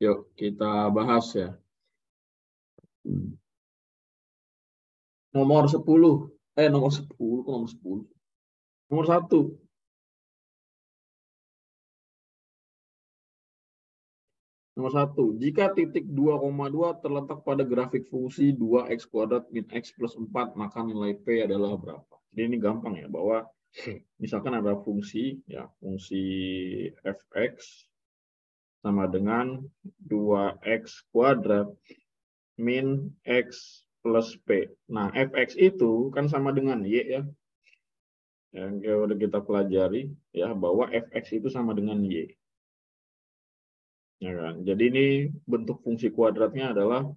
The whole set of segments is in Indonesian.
Yuk kita bahas ya. Nomor 10. Nomor 10. Kok nomor 10? Nomor 1. Nomor 1. Jika titik 2,2 terletak pada grafik fungsi 2x kuadrat min x plus 4, maka nilai P adalah berapa? Jadi ini gampang ya, bahwa misalkan ada fungsi, ya, fungsi fx sama dengan 2x kuadrat min x plus P. Nah, fx itu kan sama dengan y ya. Yang udah kita pelajari ya, bahwa fx itu sama dengan y. Ya kan? Jadi ini bentuk fungsi kuadratnya adalah,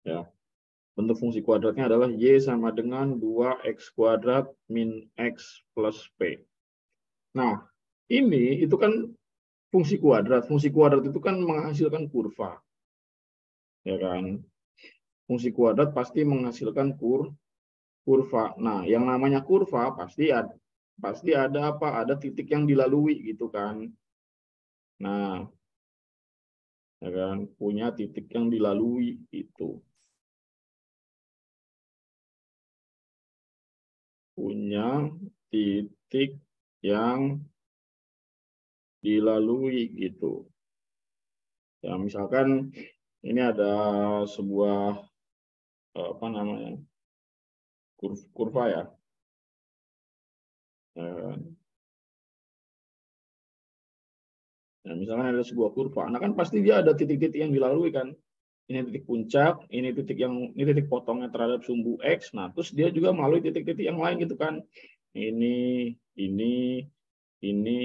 ya, bentuk fungsi kuadratnya adalah y sama dengan 2x kuadrat min x plus P. Nah, ini itu kan fungsi kuadrat. Fungsi kuadrat itu kan menghasilkan kurva. Ya kan? Fungsi kuadrat pasti menghasilkan kurva. Nah, yang namanya kurva pasti ada apa? Ada titik yang dilalui gitu kan. Nah, ya kan, punya titik yang dilalui itu. Punya titik yang dilalui gitu. Ya, misalkan ini ada sebuah apa namanya? Kurva ya. Nah, misalkan ada sebuah kurva, nah kan pasti dia ada titik-titik yang dilalui kan. Ini titik puncak, ini titik potongnya terhadap sumbu X. Nah, terus dia juga melalui titik-titik yang lain gitu kan. Ini, ini, ini,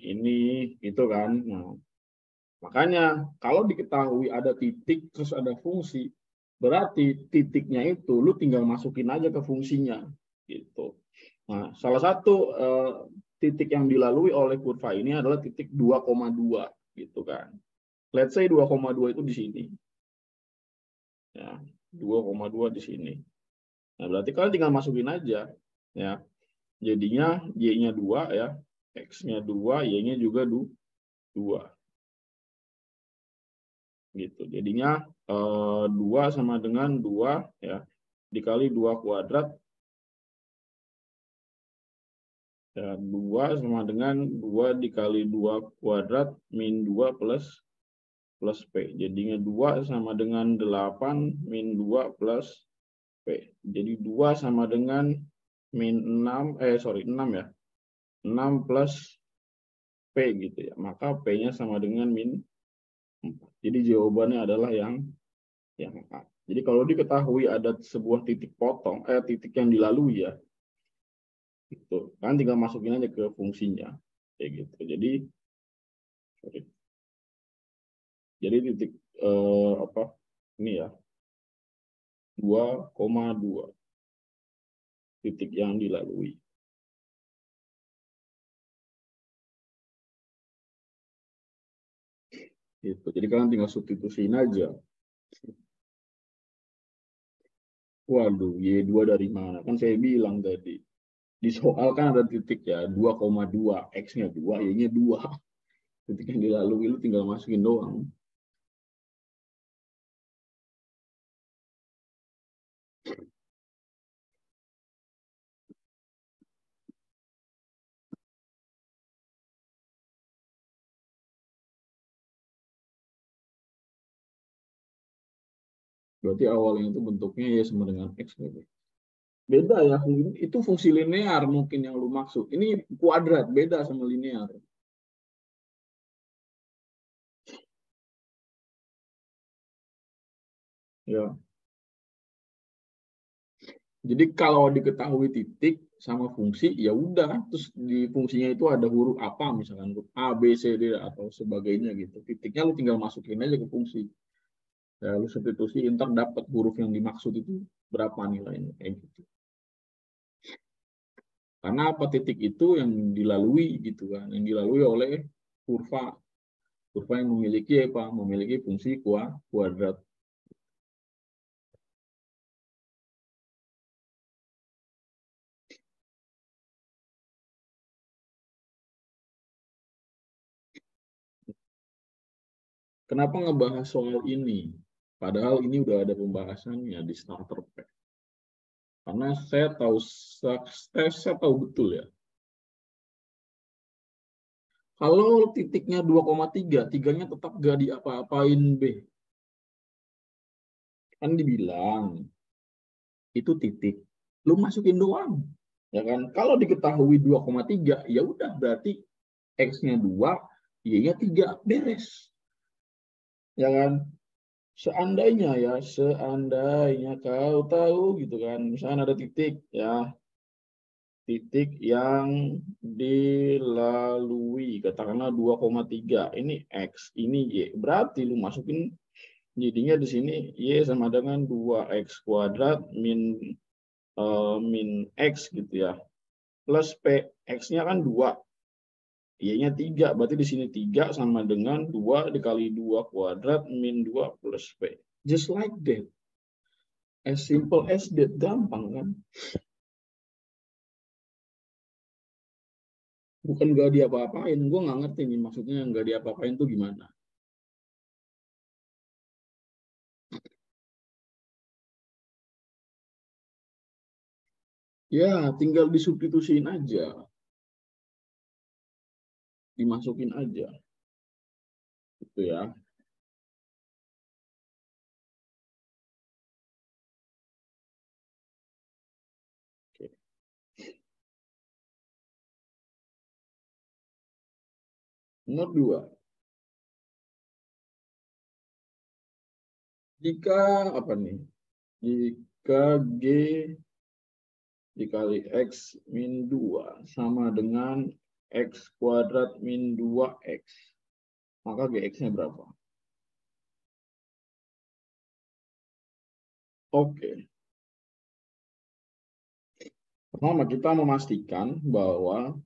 ini, gitu kan. Nah, makanya kalau diketahui ada titik terus ada fungsi, berarti titiknya itu lu tinggal masukin aja ke fungsinya gitu. Nah, salah satu titik yang dilalui oleh kurva ini adalah titik 2,2 gitu kan. Let's say 2,2 itu di sini. Ya, 2,2 di sini. Nah, berarti kalian tinggal masukin aja ya. Jadinya y-nya 2 ya, x-nya 2, y-nya juga 2 gitu. Jadinya 2 sama dengan 2 ya, dikali 2 kuadrat ya, 2 sama dengan 2 dikali 2 kuadrat min 2 plus P. Jadinya 2 sama dengan 8 min 2 plus P. Jadi 2 sama dengan min 6, 6 ya. 6 plus P gitu ya. Maka P-nya sama dengan min 4. Jadi jawabannya adalah yang A. Jadi kalau diketahui ada sebuah titik potong, titik yang dilalui ya, itu kan tinggal masukin aja ke fungsinya kayak gitu. Jadi titik apa ini ya, 2,2 titik yang dilalui. Gitu. Jadi kalian tinggal substitusiin aja. Waduh, Y2 dari mana? Kan saya bilang tadi. Di soal kan ada titik ya, 2,2. X-nya 2, Y-nya 2. Titik yang dilalui, lu tinggal masukin doang. Berarti awalnya itu bentuknya ya sama dengan X gitu. Beda ya, itu fungsi linear mungkin yang lu maksud. Ini kuadrat, beda sama linear. Ya. Jadi kalau diketahui titik sama fungsi, ya udah, terus di fungsinya itu ada huruf apa, misalkan huruf A, B, C, D atau sebagainya gitu. Titiknya lu tinggal masukin aja ke fungsi. Ya, lu substitusi, ntar dapat huruf yang dimaksud itu berapa nilainya kayak gitu. Karena apa, titik itu yang dilalui gitu kan, yang dilalui oleh kurva. Kurva yang memiliki apa? Memiliki fungsi kuadrat. Kenapa ngebahas soal ini? Padahal ini udah ada pembahasannya di starter pack. Karena saya tahu betul ya. Kalau titiknya 2,3, tiganya tetap gak diapa-apain B. Kan dibilang itu titik, lu masukin doang. Ya kan? Kalau diketahui 2,3, ya udah berarti X-nya 2, Y-nya 3, beres. Ya kan? Seandainya kau tahu gitu kan, misalnya ada titik ya, titik yang dilalui katakanlah 2,3, ini X, ini Y, berarti lu masukin jadinya di sini Y sama dengan 2X kuadrat min X gitu ya, plus P, X-nya kan 2, Y-nya 3, berarti di sini 3 sama dengan 2 dikali 2 kuadrat min 2 plus P. Just like that. As simple as that. Gampang kan? Bukan gak diapa-apain. Gue nggak ngerti nih maksudnya nggak diapa-apain tuh gimana. Ya, tinggal disubstitusiin aja. Dimasukin aja. Gitu ya. Oke. Nomor 2. Jika apa nih? Jika G dikali X min 2 sama dengan X kuadrat min 2X. Maka GX-nya berapa? Oke. Pertama, kita memastikan bahwa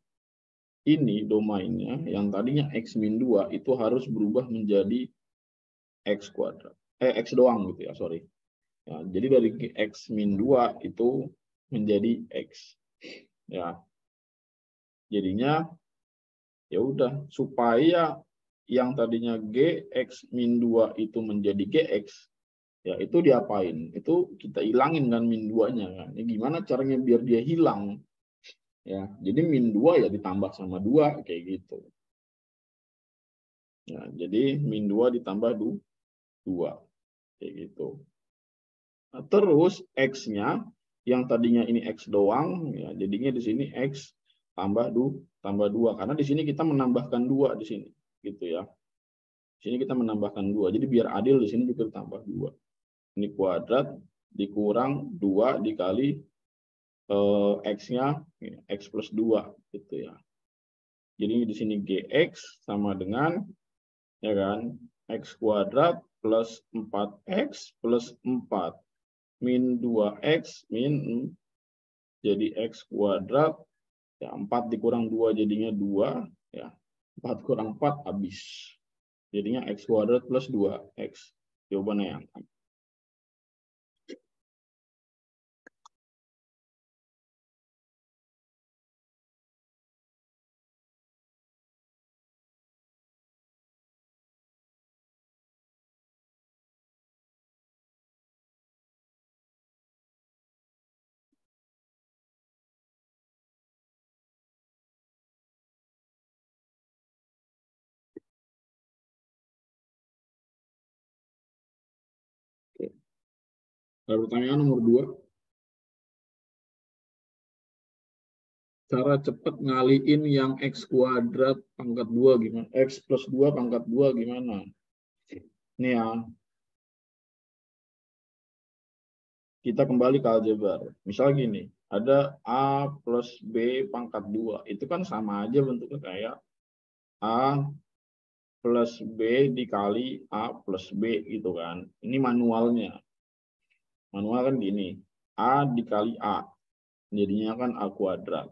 ini domainnya yang tadinya X min 2 itu harus berubah menjadi X kuadrat. X doang gitu ya, sorry. Ya, jadi dari X min 2 itu menjadi X. Ya. Jadinya ya udah supaya yang tadinya Gx min 2 itu menjadi Gx, ya itu diapain? Itu kita hilangin kan min 2-nya kan. Ya, gimana caranya biar dia hilang? Ya, jadi min 2 ya ditambah sama 2 kayak gitu. Ya, jadi min 2 ditambah 2 kayak gitu. Nah, terus X-nya yang tadinya ini X doang, ya jadinya di sini X tambah 2 karena di sini kita menambahkan 2 di sini gitu ya. Di sini kita menambahkan 2. Jadi biar adil di sini juga tambah 2. Ini kuadrat dikurang 2 dikali X-nya X plus 2 gitu ya. Jadi di sini GX sama dengan ya kan X kuadrat plus 4X plus 4 min 2X min jadi X kuadrat ya 4 dikurang 2 jadinya 2 ya 4 kurang 4 habis jadinya X kuadrat plus 2X. Jawabannya yang oke. Lalu pertanyaan nomor 2. Cara cepat ngaliin yang X kuadrat pangkat 2 gimana? X plus 2 pangkat 2 gimana? Ini ya. Kita kembali ke aljabar. Misal gini, ada A plus B pangkat 2. Itu kan sama aja bentuknya kayak A plus B dikali A plus B gitu kan. Ini manualnya. Manual kan gini, A dikali A. Jadinya kan A kuadrat.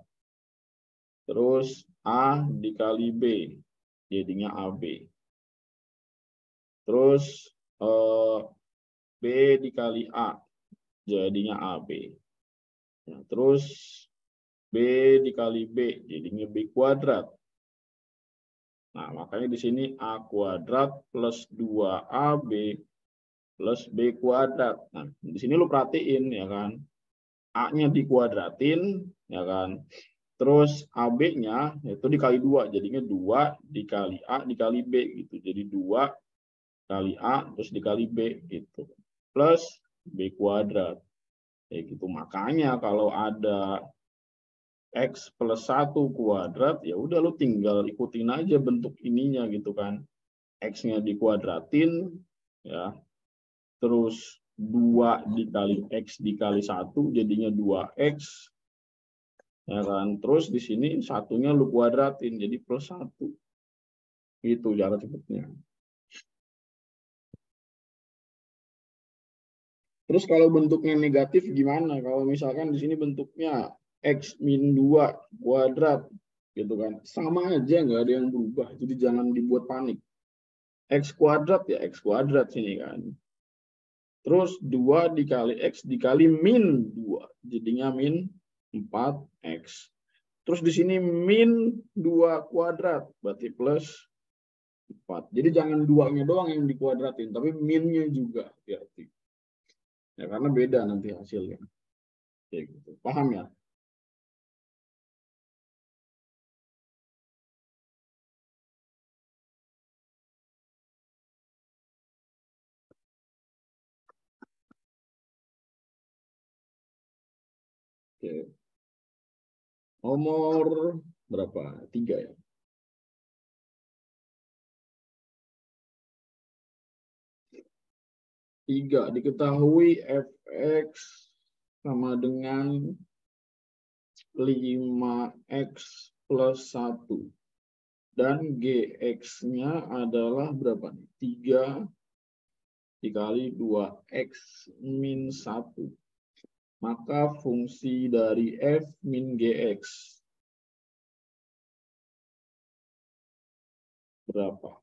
Terus A dikali B. Jadinya AB. Terus B dikali A. Jadinya AB. Nah, terus B dikali B. Jadinya B kuadrat. Nah, makanya di sini A kuadrat plus 2AB plus B kuadrat. Nah, di sini lu perhatiin ya kan. A-nya dikuadratin ya kan. Terus AB-nya itu dikali 2, jadinya 2 dikali A dikali B gitu. Jadi 2 kali A terus dikali B gitu. Plus B kuadrat. Kayak gitu. Makanya kalau ada X plus 1 kuadrat, ya udah lu tinggal ikutin aja bentuk ininya gitu kan. X-nya dikuadratin, ya. Terus 2 dikali X dikali 1, jadinya 2X. Ya kan. Terus di sini satunya lu kuadratin, jadi plus 1. Itu cara cepatnya. Terus kalau bentuknya negatif gimana? Kalau misalkan di sini bentuknya X min 2 kuadrat, gitu kan. Sama aja, nggak ada yang berubah. Jadi jangan dibuat panik. X kuadrat ya X kuadrat sini kan. Terus 2 dikali X dikali min 2. Jadinya min 4X. Terus di sini min 2 kuadrat. Berarti plus 4. Jadi jangan 2-nya doang yang dikuadratin. Tapi minnya juga. Hati-hati. Ya, karena beda nanti hasilnya. Kayak gitu. Paham ya? Oke. Nomor berapa? 3 ya. 3. Diketahui fx sama dengan 5x plus 1. Dan gx-nya adalah berapa nih? 3 dikali 2x min 1. Maka fungsi dari f min gx berapa?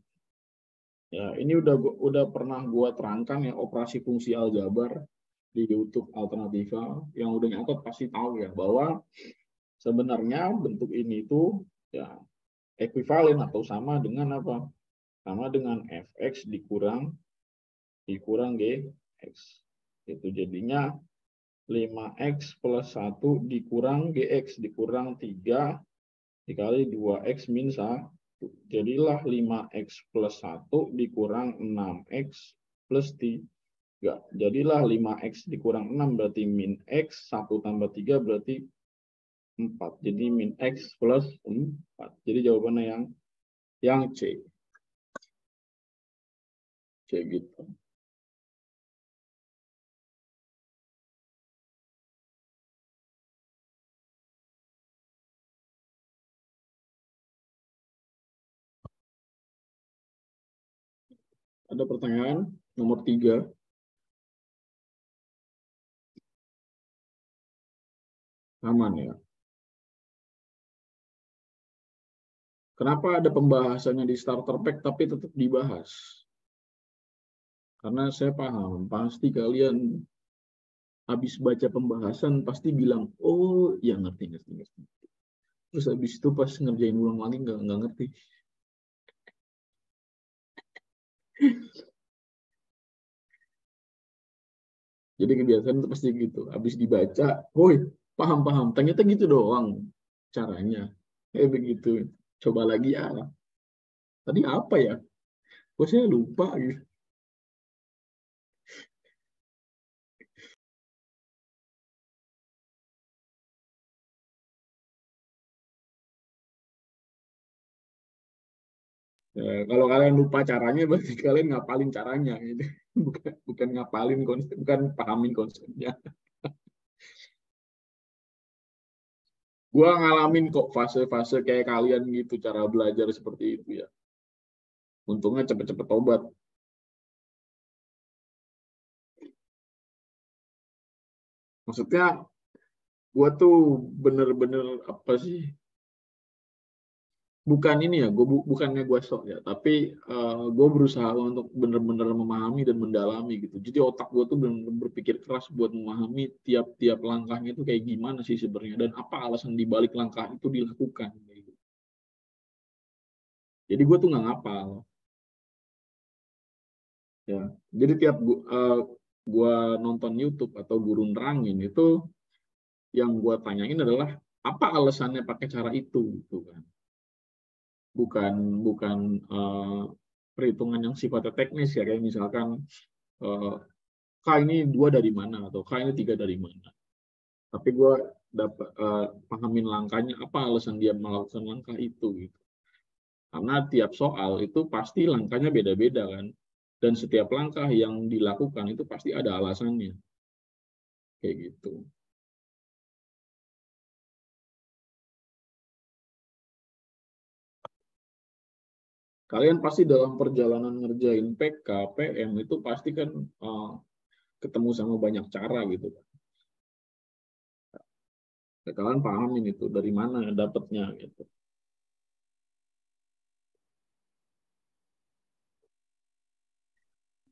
Ya, ini udah pernah gua terangkan ya operasi fungsi aljabar di YouTube Alternativa. Yang udah nyatet pasti tahu ya bahwa sebenarnya bentuk ini itu ya ekuivalen atau sama dengan apa? Sama dengan fx dikurang gx. Itu jadinya 5x plus 1 dikurang gx dikurang 3 dikali 2x min 1. Jadilah 5x plus 1 dikurang 6x plus 3. Jadilah 5x dikurang 6 berarti min x, 1 tambah 3 berarti 4. Jadi min x plus 4. Jadi jawabannya yang C. C gitu. Ada pertanyaan nomor 3. Aman ya. Kenapa ada pembahasannya di starter pack tapi tetap dibahas? Karena saya paham, pasti kalian habis baca pembahasan pasti bilang, oh ya ngerti. Terus habis itu pas ngerjain ulang lagi nggak ngerti. Jadi kebiasaan itu pasti gitu. Habis dibaca, woi paham. Ternyata gitu doang caranya. Begitu. Coba lagi ya. Tadi apa ya? Kok saya lupa gitu. Kalau kalian lupa caranya, berarti kalian ngapalin caranya. Gitu. Bukan ngapalin konsep, bukan pahamin konsepnya. Gua ngalamin kok fase-fase kayak kalian gitu, cara belajar seperti itu ya. Untungnya cepet-cepet tobat. Maksudnya, gua tuh bener-bener apa sih? Bukan ini ya, bukannya gue sok ya, tapi gue berusaha untuk bener-bener memahami dan mendalami gitu. Jadi otak gue tuh bener-bener berpikir keras buat memahami tiap-tiap langkahnya itu kayak gimana sih sebenarnya dan apa alasan dibalik langkah itu dilakukan. Gitu. Jadi gue tuh nggak ngapal. Ya, jadi tiap gue nonton YouTube atau guru nerangin itu, yang gue tanyain adalah apa alasannya pakai cara itu, gitu kan? Bukan bukan perhitungan yang sifatnya teknis ya, kayak misalkan eh, K ini 2 dari mana atau K ini 3 dari mana. Tapi gue dapat pahamin langkahnya, apa alasan dia melakukan langkah itu, gitu. Karena tiap soal itu pasti langkahnya beda-beda kan. Dan setiap langkah yang dilakukan itu pasti ada alasannya. Kayak gitu. Kalian pasti dalam perjalanan ngerjain PK, PM itu pasti kan ketemu sama banyak cara gitu kan. Ya, kalian pahamin itu dari mana dapatnya gitu.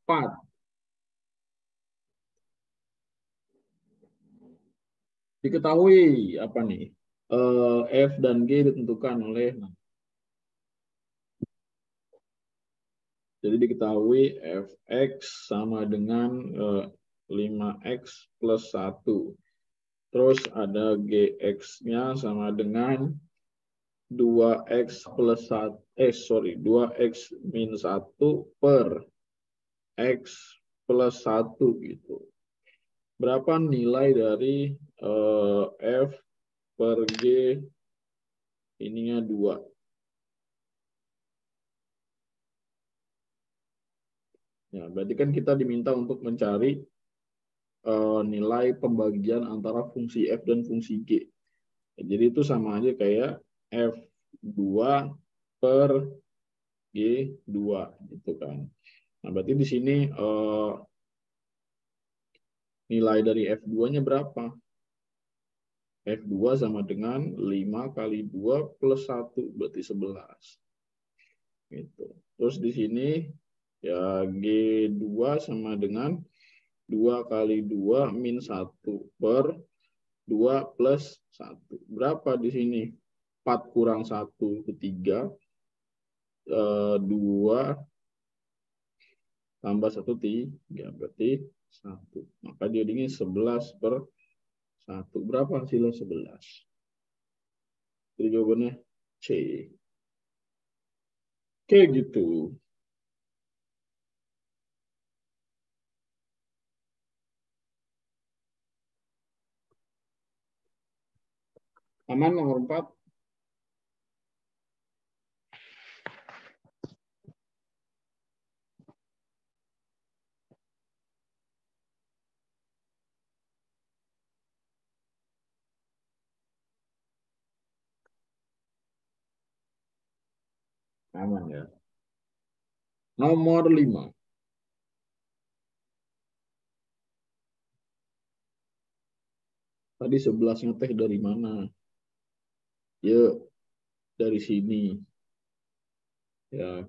4. Diketahui apa nih? F dan G ditentukan oleh, jadi diketahui Fx sama dengan 5x plus 1. Terus ada Gx-nya sama dengan 2x plus 1, 2x min 1 per x plus 1 gitu. Berapa nilai dari F per G ininya 2. Ya, berarti kan kita diminta untuk mencari nilai pembagian antara fungsi F dan fungsi G. Jadi itu sama aja kayak F2 per G2 gitu kan. Nah, berarti di sini nilai dari F2-nya berapa? F2 sama dengan 5 kali 2 plus 1, berarti 11. Gitu. Terus di sini ya G2 sama dengan 2 kali 2 min 1 per 2 plus 1. Berapa di sini? 4 kurang 1 itu 3. 2 tambah 1 3. Berarti 1. Maka dia ini 11 per 1. Berapa hasilnya 11? Jadi jawabannya C. Kayak gitu. Aman nomor 4. Aman ya. Nomor 5. Tadi 11-nya teh dari mana? Ya, dari sini. Ya,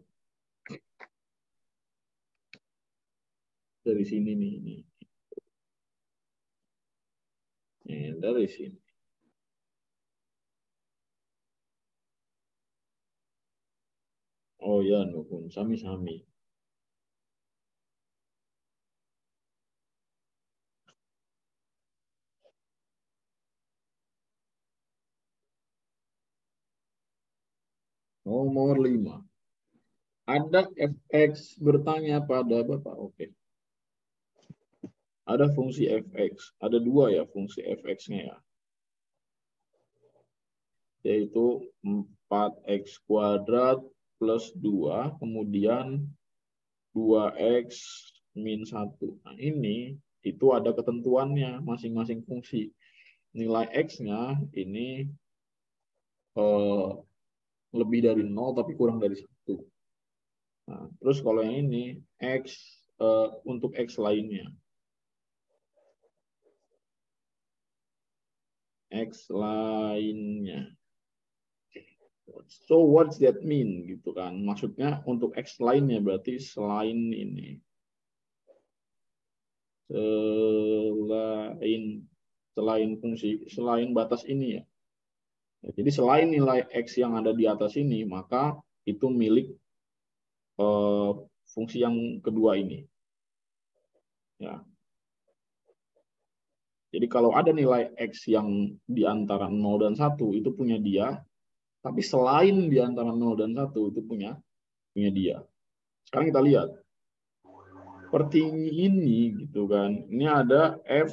dari sini nih. Nih, dari sini. Oh ya, nukun. Sami-sami. Nomor 5. Ada fx bertanya pada Bapak. Oke. Ada fungsi fx. Ada 2 ya fungsi fx-nya ya. Yaitu 4x kuadrat plus 2. Kemudian 2x min 1. Nah, ini itu ada ketentuannya masing-masing fungsi. Nilai x-nya ini eh, lebih dari 0 tapi kurang dari 1. Nah, terus kalau yang ini x untuk x lainnya. X lainnya. So what's that mean gitu kan? Maksudnya untuk x lainnya berarti selain ini. Selain fungsi, selain batas ini ya. Jadi selain nilai x yang ada di atas ini, maka itu milik fungsi yang kedua ini. Ya. Jadi kalau ada nilai X yang di antara 0 dan 1 itu punya dia, tapi selain di antara 0 dan 1 itu punya dia. Sekarang kita lihat. Seperti ini gitu kan. Ini ada F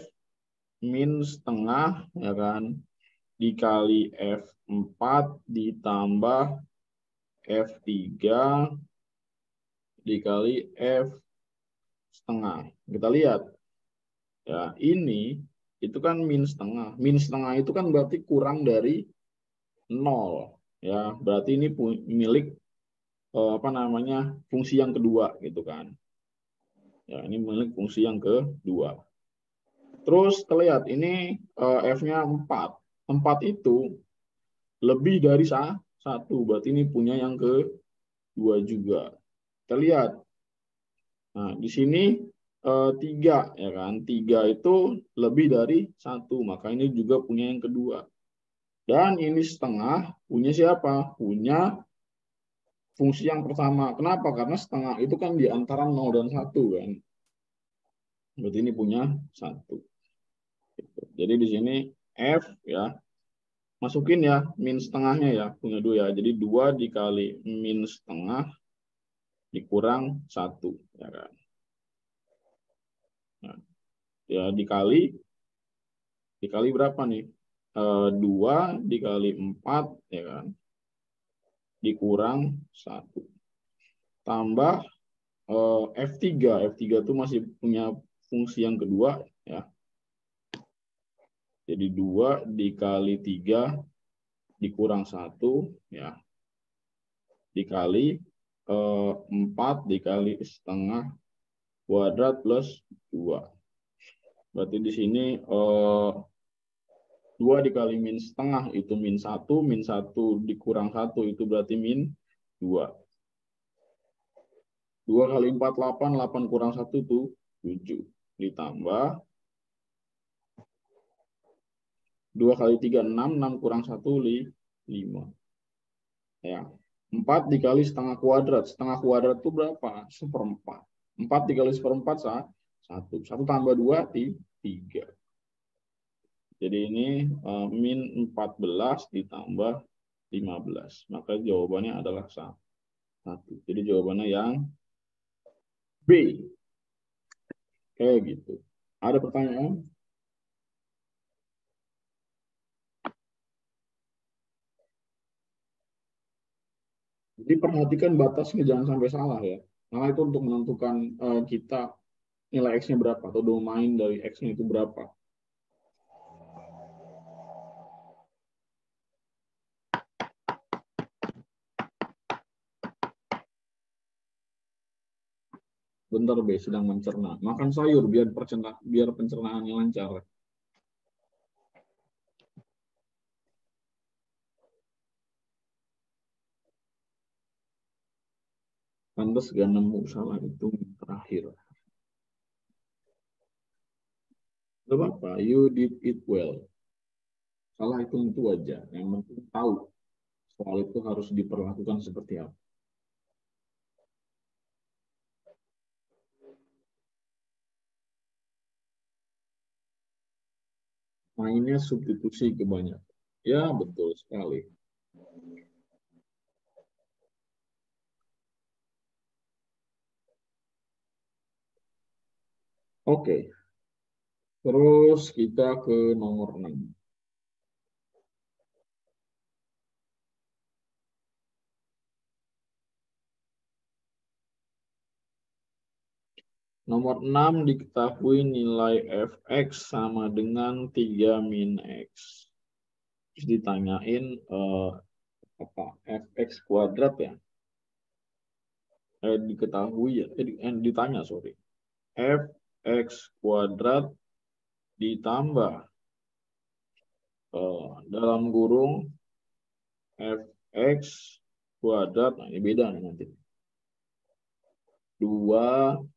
min setengah ya kan dikali F4 ditambah F3 dikali F setengah. Kita lihat. Ya, ini itu kan min setengah. Min setengah itu kan berarti kurang dari 0. Ya, berarti ini milik apa namanya? Fungsi yang kedua gitu kan. Ya, ini milik fungsi yang kedua. Terus terlihat ini F-nya 4. 4 itu lebih dari 1. Berarti ini punya yang kedua juga. Kita lihat. Nah, di sini 3 ya kan. 3 itu lebih dari 1. Maka ini juga punya yang kedua. Dan ini setengah punya siapa? Punya fungsi yang pertama. Kenapa? Karena setengah itu kan di antara 0 dan 1 kan. Berarti ini punya 1. Jadi di sini F ya. Masukin ya min setengahnya ya. Punya 2 ya. Jadi 2 dikali min setengah dikurang 1. Ya kan. Nah, ya dikali berapa nih? 2 dikali 4 ya kan. Dikurang 1. Tambah F3. F3 itu masih punya fungsi yang kedua ya. Jadi 2 dikali 3 dikurang 1 ya. Dikali 4 dikali setengah kuadrat plus 2. Berarti di sini 2 dikali min setengah itu min 1. Min 1 dikurang 1 itu berarti min 2. 2 kali 4, 8. 8 kurang 1 itu 7. Ditambah 2 kali 3, 6. 6 kurang 1, 5. Ya. 4 dikali setengah kuadrat. Setengah kuadrat itu berapa? 1/4. 4 dikali 1/4, 1. 1 tambah 2, 3. Jadi ini min 14 ditambah 15. Maka jawabannya adalah 1. Jadi jawabannya yang B. Kayak gitu. Ada pertanyaan? Jadi perhatikan batasnya, jangan sampai salah ya. Karena itu untuk menentukan kita nilai X-nya berapa atau domain dari X-nya itu berapa. Bentar B, sedang mencerna. Makan sayur biar pencernaannya lancar. Pantes gak nemu salah itu terakhir. Gak apa-apa, you did it well. Salah itu aja. Yang penting tahu soal itu harus diperlakukan seperti apa. Mainnya substitusi kebanyakan. Ya, betul sekali. Oke. Terus kita ke nomor 6. Nomor 6 diketahui nilai fx sama dengan 3 min x. Terus ditanyain apa fx kuadrat ya. Diketahui ya. Ditanya sorry. Fx kuadrat ditambah dalam kurung fx kuadrat. Nah, ini beda nih nanti. 2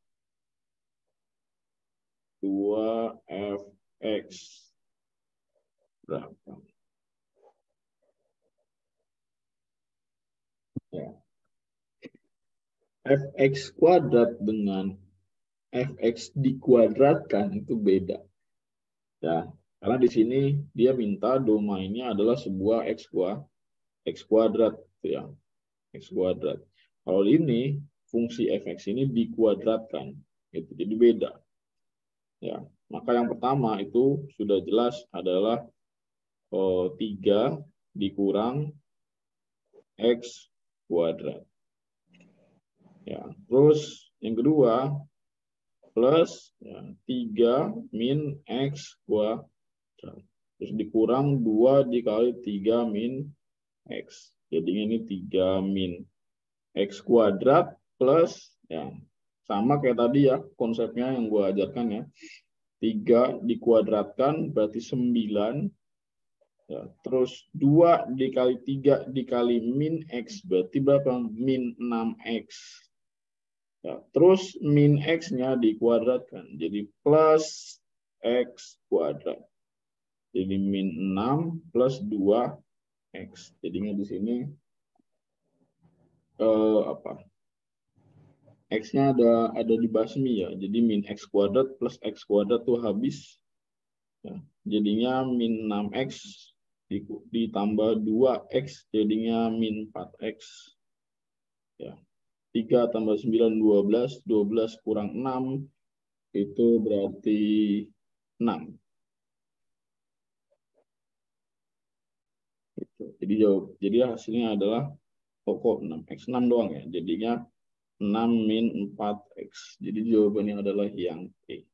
fx berapa? Ya. fx kuadrat dengan fx dikuadratkan itu beda. Ya, karena di sini dia minta domainnya adalah sebuah x kuadrat, ya, x kuadrat. Kalau ini fungsi fx ini dikuadratkan, gitu. Jadi beda. Ya, maka yang pertama itu sudah jelas adalah 3 dikurang x kuadrat. Ya, terus yang kedua plus ya, 3 min x kuadrat. Terus dikurang 2 dikali 3 min x. Jadi ini 3 min x kuadrat plus ya sama kayak tadi ya konsepnya yang gue ajarkan ya. 3 dikuadratkan berarti 9. Ya, terus 2 dikali 3 dikali min x berarti berapa? Min 6x. Ya, terus min x-nya dikuadratkan. Jadi plus x kuadrat. Jadi min 6 plus 2x. Jadinya di sini apa? X-nya ada dibasmi ya. Jadi min x kuadrat plus x kuadrat tuh habis. Ya, jadinya min 6x ditambah 2x jadinya min 4x. Ya. 3 tambah 9 12, 12 kurang 6 itu berarti 6. Gitu. Jadi hasilnya adalah pokok 6x 6 doang ya. Jadinya 6 min 4x. Jadi jawabannya adalah yang E.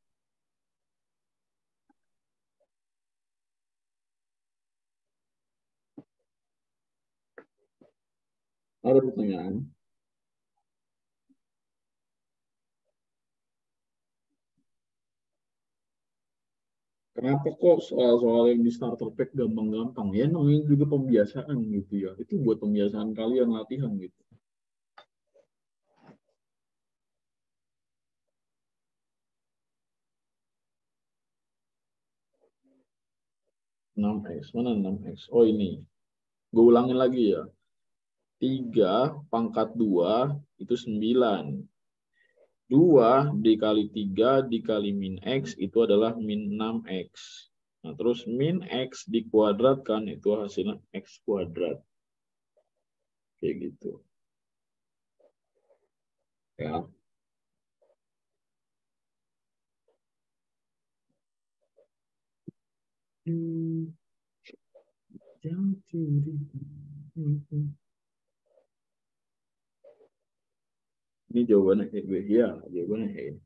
Ada pertanyaan? Kenapa kok soal-soal yang di starter pack gampang-gampang? Ya namanya juga pembiasaan gitu ya. Itu buat pembiasaan kalian latihan gitu. 6x. Mana 6x? Oh ini. Gue ulangin lagi ya. 3 pangkat 2 itu 9. 2 dikali 3 dikali min x itu adalah min 6x. Nah, terus min x dikuadratkan itu hasilnya x kuadrat. Kayak gitu. Ya. Ini jawabannya kayak gue. Ya, jawabannya kayak ini.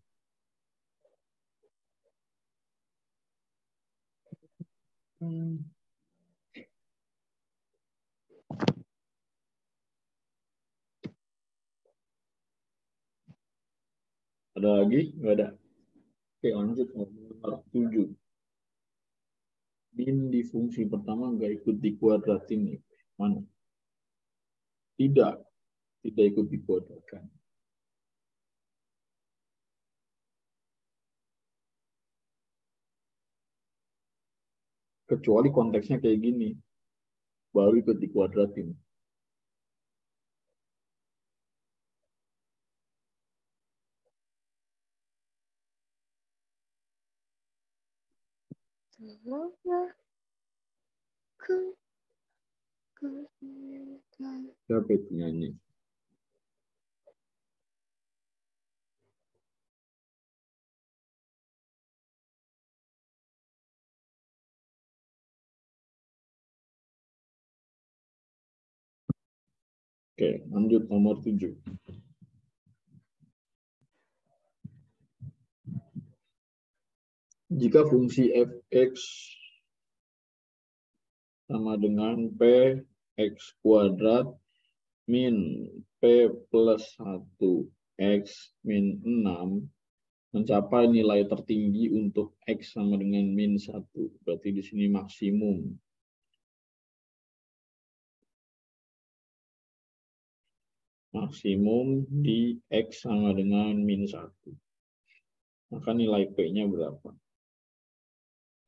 Ada lagi? Nggak ada. Oke, lanjut nomor 7. Min di fungsi pertama nggak ikut dikuadratin nih. Mana? Tidak. Tidak ikut dikuadratkan. Kecuali konteksnya kayak gini. Baru ikut dikuadratin. Siapa itu nyanyi? Oke, lanjut nomor 7. Jika fungsi fx sama dengan px kuadrat min p plus 1 x min 6 mencapai nilai tertinggi untuk x sama dengan min 1. Berarti di sini maksimum. Maksimum di x sama dengan min 1. Maka nilai p-nya berapa?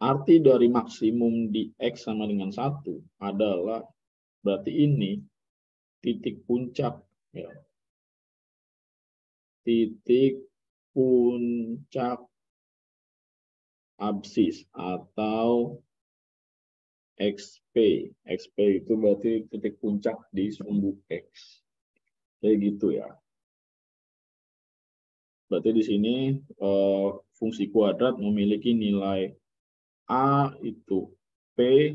Arti dari maksimum di x sama dengan 1 adalah berarti ini titik puncak. Ya. titik puncak absis atau XP. XP itu berarti titik puncak di sumbu X. Kayak gitu ya. Berarti di sini fungsi kuadrat memiliki nilai A itu P,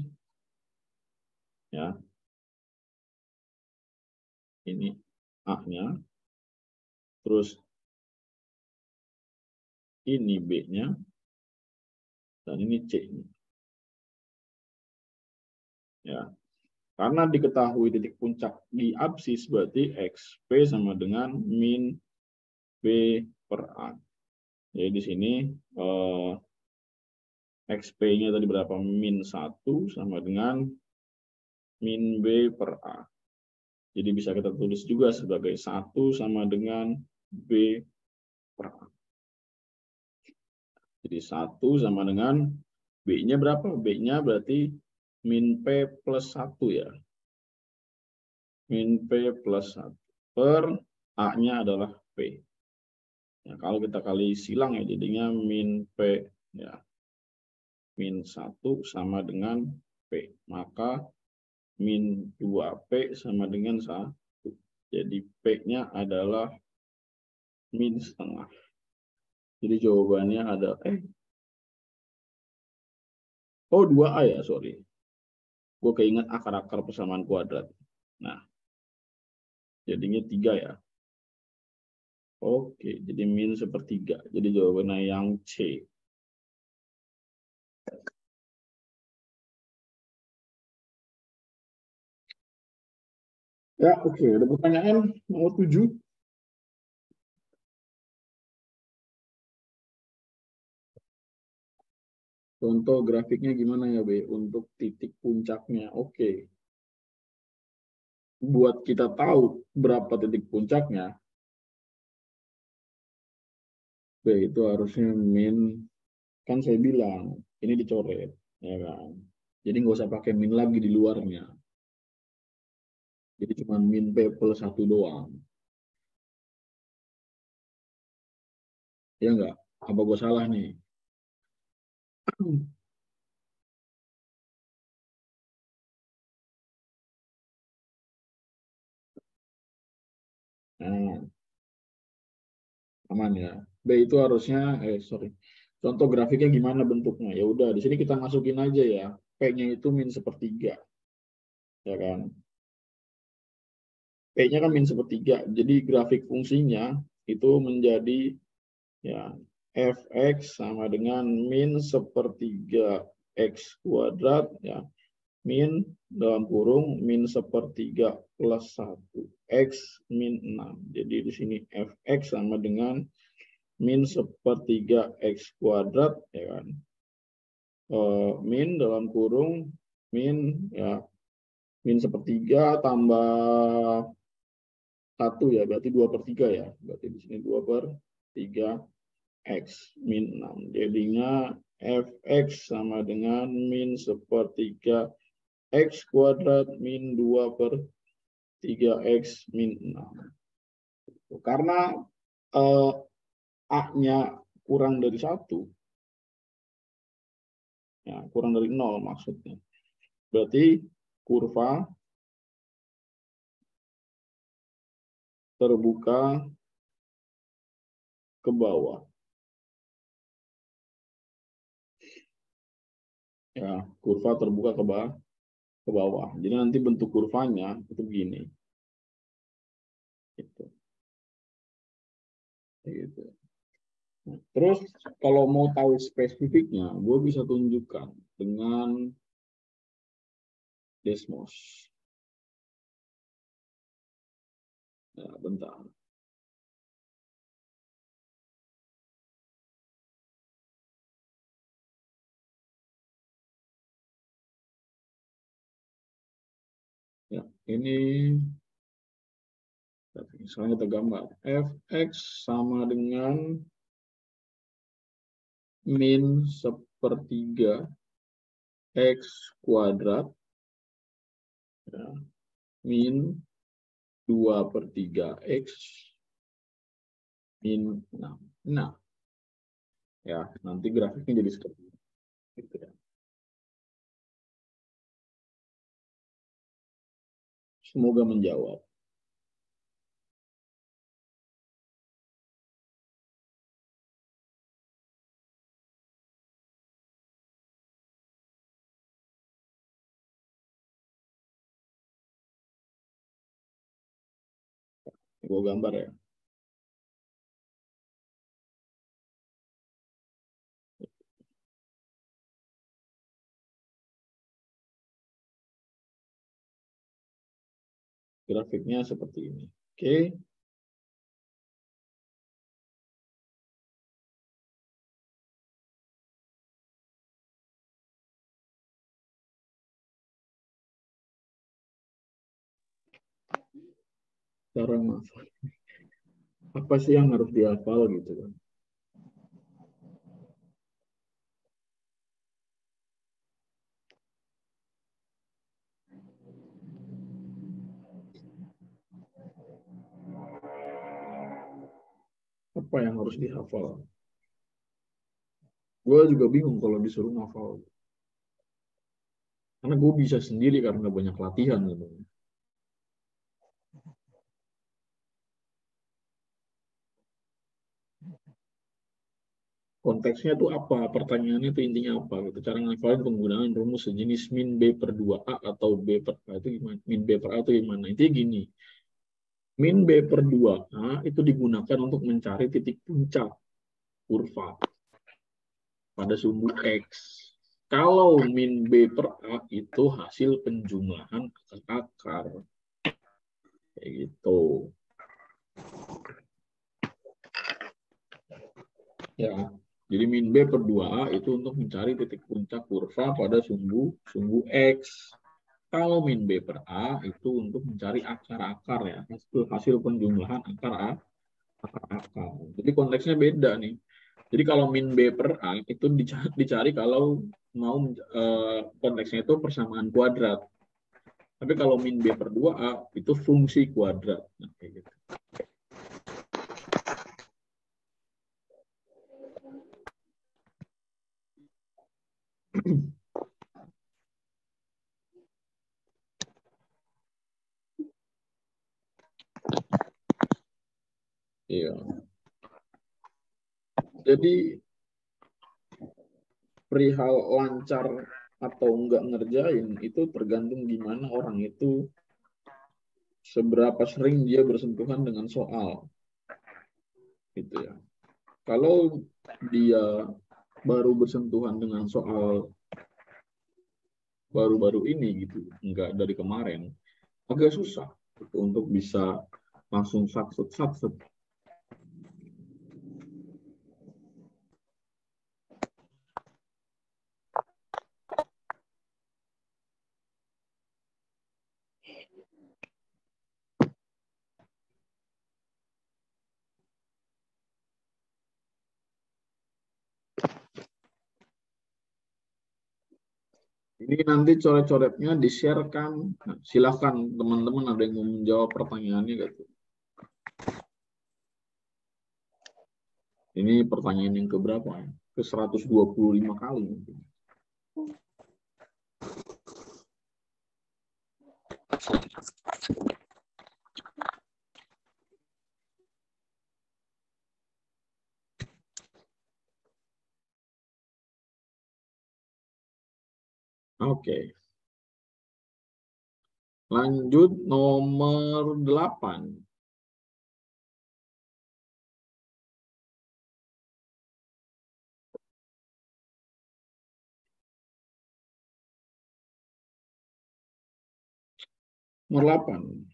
ya. Ini A-nya. Terus ini B-nya. Dan ini C-nya. Ya. Karena diketahui titik puncak di absis, berarti XP sama dengan min B per A. Jadi di sini XP-nya tadi berapa? Min 1 sama dengan min B per A. Jadi bisa kita tulis juga sebagai 1 sama dengan B per A. Jadi 1 sama dengan B-nya berapa? B-nya berarti min P plus 1 ya. Min P plus 1 per A-nya adalah P. Ya, kalau kita kali silang ya, jadinya min P ya. Min 1 sama dengan P. Maka min 2P sama dengan 1. Jadi P-nya adalah min setengah. Jadi jawabannya ada, 2A ya, sorry. Gue keinget akar-akar persamaan kuadrat. Nah, jadinya 3 ya. Oke, jadi min sepertiga. Jadi jawabannya yang C. Ya, oke. Ada pertanyaan nomor 7. Contoh grafiknya gimana ya, B? Untuk titik puncaknya. Oke. Buat kita tahu berapa titik puncaknya, B itu harusnya min, kan saya bilang, ini dicoret. Ya kan? Jadi nggak usah pakai min lagi di luarnya. Jadi cuma min P plus 1 doang. Ya nggak? Apa gue salah nih? Nah, aman ya. B itu harusnya, sorry. Contoh grafiknya gimana bentuknya? Ya udah, di sini kita masukin aja ya. P-nya itu min sepertiga. Ya kan? P-nya kan min sepertiga. Jadi grafik fungsinya itu menjadi ya fx sama dengan min sepertiga x kuadrat ya min dalam kurung min sepertiga plus 1 x min 6. Jadi di sini fx sama dengan min sepertiga x kuadrat ya kan, min dalam kurung min ya min sepertiga tambah 1 ya, berarti 2/3 ya, berarti di sini 2/3 x min 6. Jadinya fx sama dengan min sepertiga x kuadrat min 2/3 x min 6. Karena A-nya kurang dari 1, ya, kurang dari 0 maksudnya. Berarti kurva terbuka ke bawah. Ya, kurva terbuka ke bawah. Jadi nanti bentuk kurvanya itu begini. Gitu. Gitu. Nah, terus kalau mau tahu spesifiknya, gue bisa tunjukkan dengan Desmos. Ya, bentar. Ya, ini sekarang kita gambar. Fx sama dengan min sepertiga x kuadrat ya, min 2/3 x min 6. Nah, ya, nanti grafiknya jadi seperti ini. Gitu ya. Semoga menjawab. Gue gambar ya. Grafiknya seperti ini. Oke. Cara menghafal. Apa sih yang harus dihafal gitu kan? Apa yang harus dihafal? Gue juga bingung kalau disuruh ngafal. Karena gue bisa sendiri karena banyak latihan gitu. Konteksnya tuh apa? Pertanyaannya itu intinya apa? Gitu. Cara ngafalin penggunaan rumus sejenis min B per 2A atau B per A itu gimana? Min B per A itu gimana? Intinya gini. Min B per 2A itu digunakan untuk mencari titik puncak kurva pada sumbu X. Kalau min B per A itu hasil penjumlahan akar-akar. Kayak gitu. Ya. Jadi min B per 2A itu untuk mencari titik puncak kurva pada sumbu X. Kalau min B per A itu untuk mencari akar-akar ya, hasil penjumlahan akar-akar. Jadi konteksnya beda nih. Jadi kalau min B per A itu dicari kalau mau konteksnya itu persamaan kuadrat. Tapi kalau min B per 2A itu fungsi kuadrat. Nah, kayak gitu. Iya. Jadi perihal lancar atau enggak ngerjain itu tergantung gimana orang itu seberapa sering dia bersentuhan dengan soal gitu ya. Kalau dia baru bersentuhan dengan soal baru-baru ini gitu, enggak dari kemarin, agak susah gitu, untuk bisa langsung satset. Ini nanti coret-coretnya di-sharekan. Nah, silakan teman-teman ada yang mau menjawab pertanyaannya gitu. Ini pertanyaan yang keberapa ya? Ke 125 kali mungkin. Oke. Lanjut nomor 8. Nomor 8.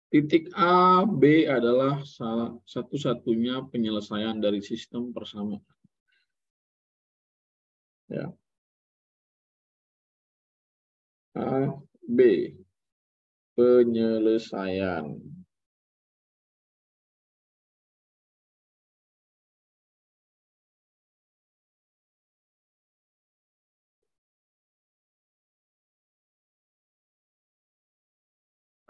Titik A, B adalah salah satu-satunya penyelesaian dari sistem persamaan. Ya. A, B. Penyelesaian.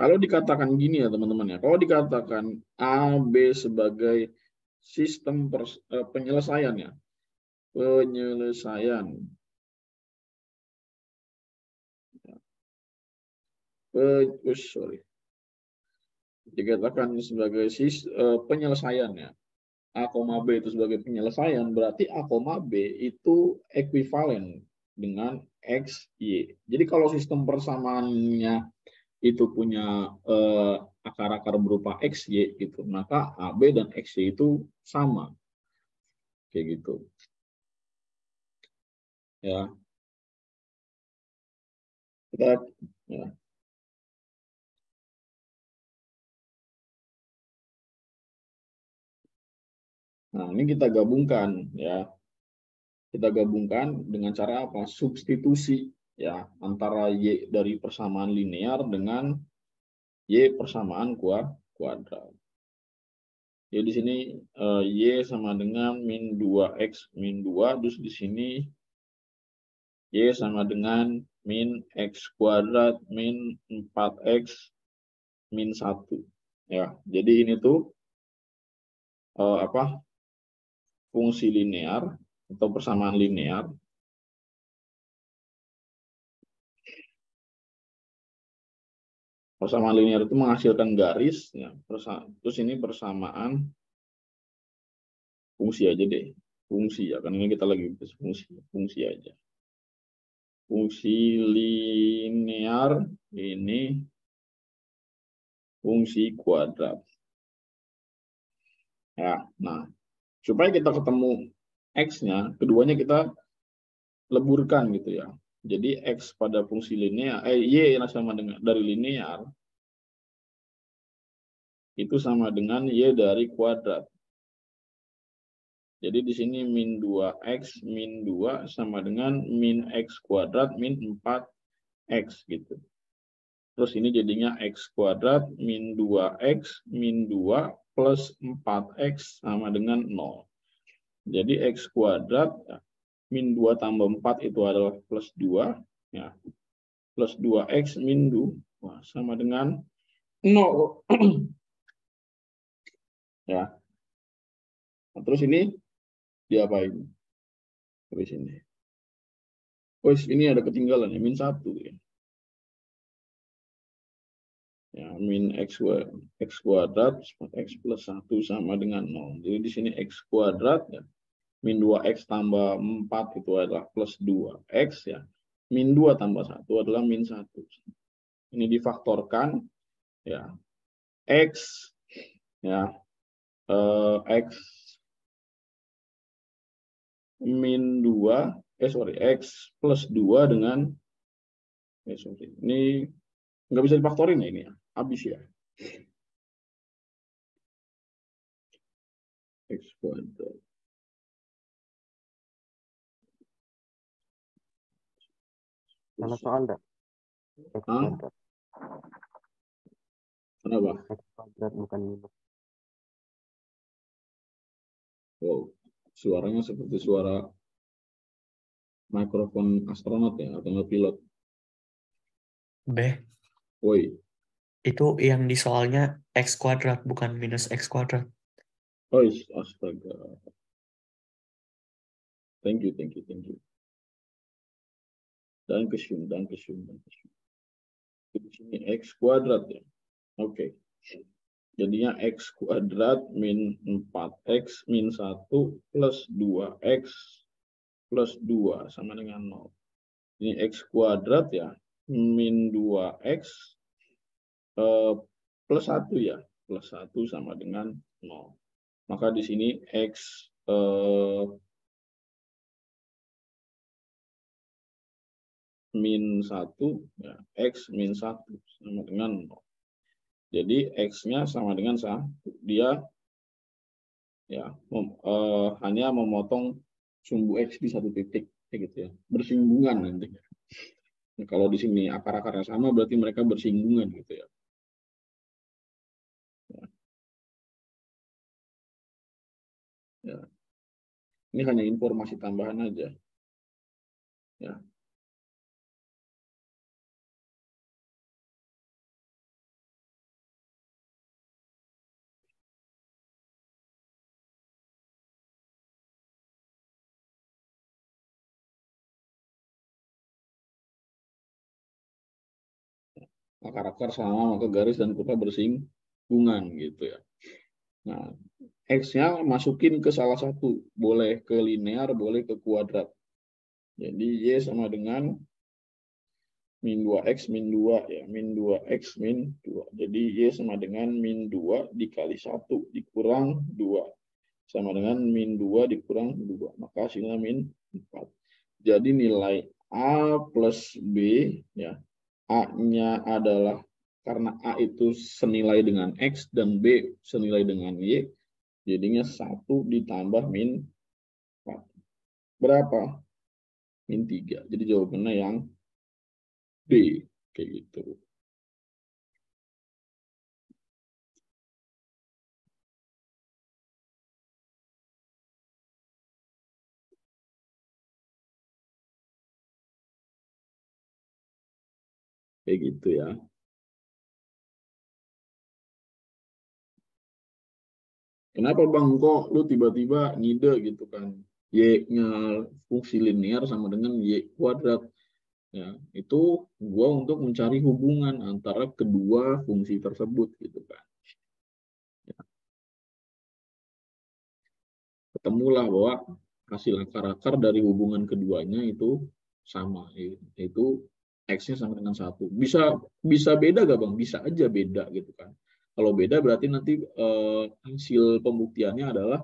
Kalau dikatakan gini ya teman-teman ya, kalau dikatakan A, B sebagai sistem penyelesaian ya, penyelesaian, sorry, dikatakan sebagai penyelesaian ya, A, B itu sebagai penyelesaian, berarti A, B itu ekuivalen dengan X, Y. Jadi kalau sistem persamaannya itu punya akar-akar berupa X, Y gitu, maka AB dan XY itu sama. Kayak gitu. Ya. Kita ya. Nah, ini kita gabungkan ya. Kita gabungkan dengan cara apa? Substitusi ya antara Y dari persamaan linear dengan Y persamaan kuadrat. Jadi di sini Y sama dengan min 2X min 2, terus di sini Y sama dengan min X kuadrat min 4X min 1. Ya, jadi ini tuh fungsi linear atau persamaan linear. Persamaan linear itu menghasilkan garis, ya, terus ini persamaan fungsi aja deh, fungsi ya, kan ini kita lagi fungsi aja. Fungsi linear ini fungsi kuadrat. Ya, nah, supaya kita ketemu X-nya, keduanya kita leburkan gitu ya. Jadi X pada fungsi linear, Y yang sama dengan dari linear, itu sama dengan Y dari kuadrat. Jadi di sini min 2X min 2 sama dengan min X kuadrat min 4X gitu. Terus ini jadinya X kuadrat min 2X min 2 plus 4X sama dengan 0. Jadi X kuadrat min 2 tambah 4 itu adalah plus 2. Ya. Plus 2X min 2 sama dengan 0. Ya. Nah, terus ini diapain? Terus ini. Oh, ini ada ketinggalan ya, min 1 ya. Ya, min X kuadrat X plus 1 sama dengan 0. Jadi di sini X kuadrat ya. Min 2X tambah 4 itu adalah plus 2X ya. Min 2 tambah 1 adalah min 1. Ini difaktorkan ya. X ya. X min 2 X plus 2 dengan ini nggak bisa difaktorin ya ini ya. Habis ya. X kuadrat. Salah soal enggak? X kuadrat. Kenapa? X kuadrat bukan minus. Wow, suaranya seperti suara mikrofon astronot ya, atau nggak pilot. B. Woi. Itu yang di soalnya X kuadrat, bukan minus X kuadrat. Oh, astaga. Thank you. Dankeschön. Di sini X kuadrat ya. Oke. Jadinya X kuadrat min 4X min 1 plus 2X plus 2 sama dengan 0. Ini X kuadrat ya. Min 2X plus 1 ya. Plus 1 sama dengan 0. Maka di sini X min 1 ya, X min 1 sama dengan 0. Jadi X-nya sama dengan 1. Dia ya hanya memotong sumbu X di satu titik gitu ya. Bersinggungan nanti. Nah, kalau di sini akar-akarnya sama berarti mereka bersinggungan gitu ya. Ya. Ini hanya informasi tambahan aja. Ya. akar-akar sama maka garis dan kurva bersinggungan gitu ya. Nah, X-nya masukin ke salah satu, boleh ke linear, boleh ke kuadrat. Jadi Y sama dengan min 2X min 2 ya, min 2X min 2. Jadi Y sama dengan min 2 dikali 1 dikurang 2 sama dengan min 2 dikurang 2. Maka hasilnya min 4. Jadi nilai A plus B ya, A-nya adalah karena A itu senilai dengan X dan B senilai dengan Y, jadinya 1 ditambah min 4. Berapa? Min 3. Jadi jawabannya yang B. Kayak gitu. Kayak gitu ya. Kenapa Bang kok lu tiba-tiba ngide gitu kan? Y-nya fungsi linear sama dengan Y kuadrat. Ya, itu gua untuk mencari hubungan antara kedua fungsi tersebut gitu kan. Ya, ketemulah bahwa hasil akar-akar dari hubungan keduanya itu sama, yaitu X-nya sama dengan 1. Bisa beda gak Bang? Bisa aja beda gitu kan. Kalau beda berarti nanti hasil pembuktiannya adalah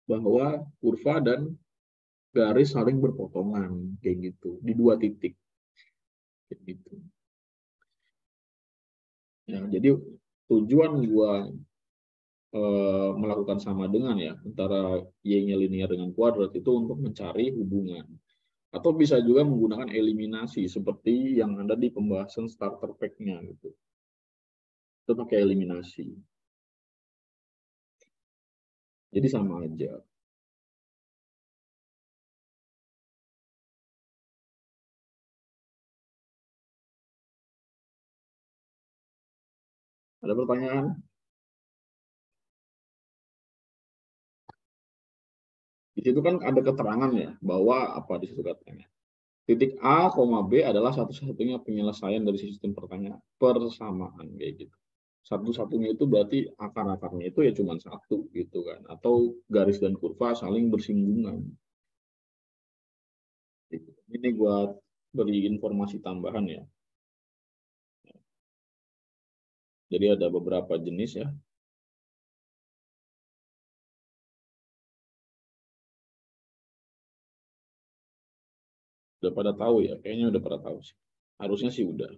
bahwa kurva dan garis saling berpotongan kayak gitu di 2 titik kayak gitu. Ya, jadi tujuan gua melakukan sama dengan ya antara Y-nya linear dengan kuadrat itu untuk mencari hubungan. Atau bisa juga menggunakan eliminasi seperti yang ada di pembahasan starter pack-nya gitu. Itu pakai eliminasi. Jadi sama aja. Ada pertanyaan? Di situ kan ada keterangan ya bahwa apa di situ katanya. Titik A, B adalah satu-satunya penyelesaian dari sistem persamaan kayak gitu. Satu-satunya itu berarti akar-akarnya itu ya cuma satu gitu kan, atau garis dan kurva saling bersinggungan. Ini gua beri informasi tambahan ya. Jadi ada beberapa jenis ya. Udah pada tahu ya, kayaknya udah pada tahu sih. Harusnya sih udah.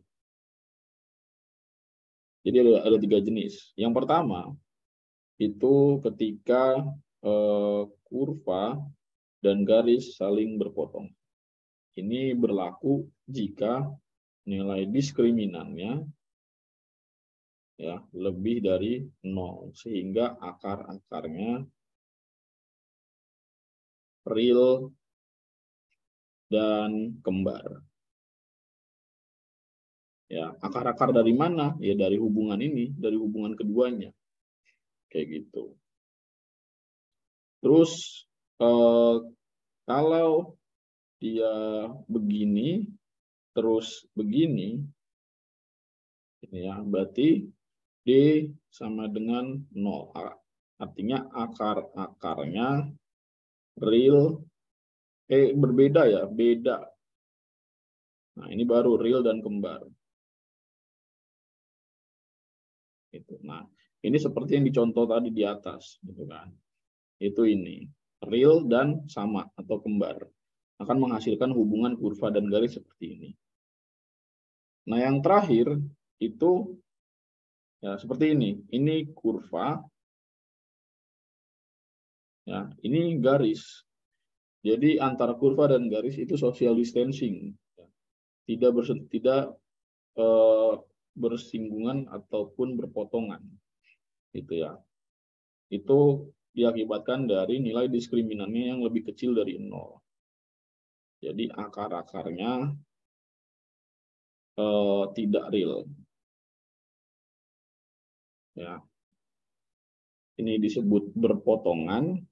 Jadi ada 3 jenis. Yang pertama itu ketika kurva dan garis saling berpotong. Ini berlaku jika nilai diskriminannya ya lebih dari 0 sehingga akar-akarnya real dan kembar. Ya, akar-akar dari mana? Ya dari hubungan ini, dari hubungan keduanya. Kayak gitu. Terus kalau dia begini terus begini ini ya, berarti D sama dengan 0. Artinya akar-akarnya real berbeda ya, beda. Nah, ini baru real dan kembar. Gitu. Nah, ini seperti yang dicontoh tadi di atas, gitu kan. Itu ini, real dan sama atau kembar. Akan menghasilkan hubungan kurva dan garis seperti ini. Nah, yang terakhir itu ya seperti ini. Ini kurva. Ya, ini garis. Jadi antara kurva dan garis itu social distancing. Tidak bersinggungan ataupun berpotongan. Gitu ya. Itu diakibatkan dari nilai diskriminannya yang lebih kecil dari 0. Jadi akar-akarnya tidak real. Ya. Ini disebut berpotongan.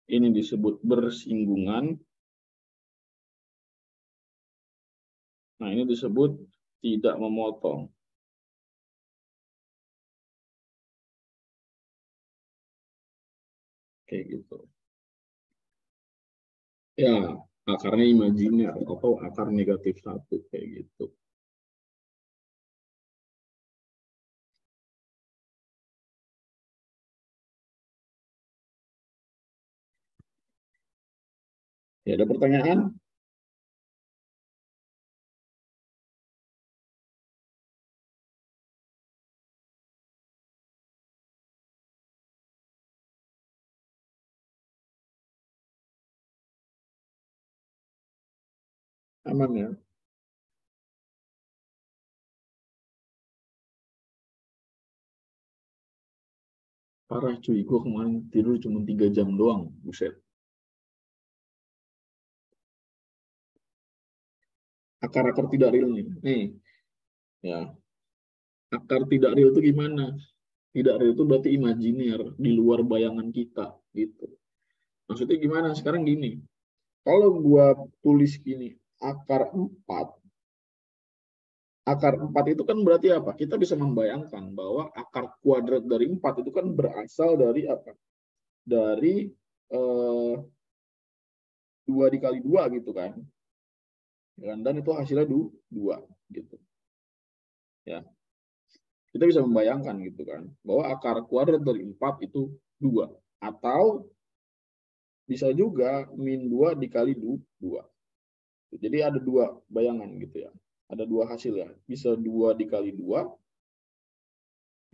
Ini disebut bersinggungan. Nah, ini disebut tidak memotong. Kayak gitu. Ya, akarnya imajiner atau akar negatif 1 kayak gitu. Ya, ada pertanyaan? Aman ya? Parah cuy, gue kemarin tidur cuma 3 jam doang. Buset. Akar-akar tidak real nih. Nih, ya. Akar tidak real itu gimana? Tidak real itu berarti imajiner, di luar bayangan kita. Gitu. Maksudnya gimana? Sekarang gini. Kalau gua tulis gini, akar 4 itu kan berarti apa? Kita bisa membayangkan bahwa akar kuadrat dari 4 itu kan berasal dari apa? Dari 2 dikali 2 gitu kan. Dan itu hasilnya 2 gitu. Ya. Kita bisa membayangkan gitu kan, bahwa akar kuadrat dari 4 itu 2. Atau bisa juga min 2 dikali 2. Jadi ada 2 bayangan gitu ya. Ada 2 hasil ya. Bisa 2 dikali 2,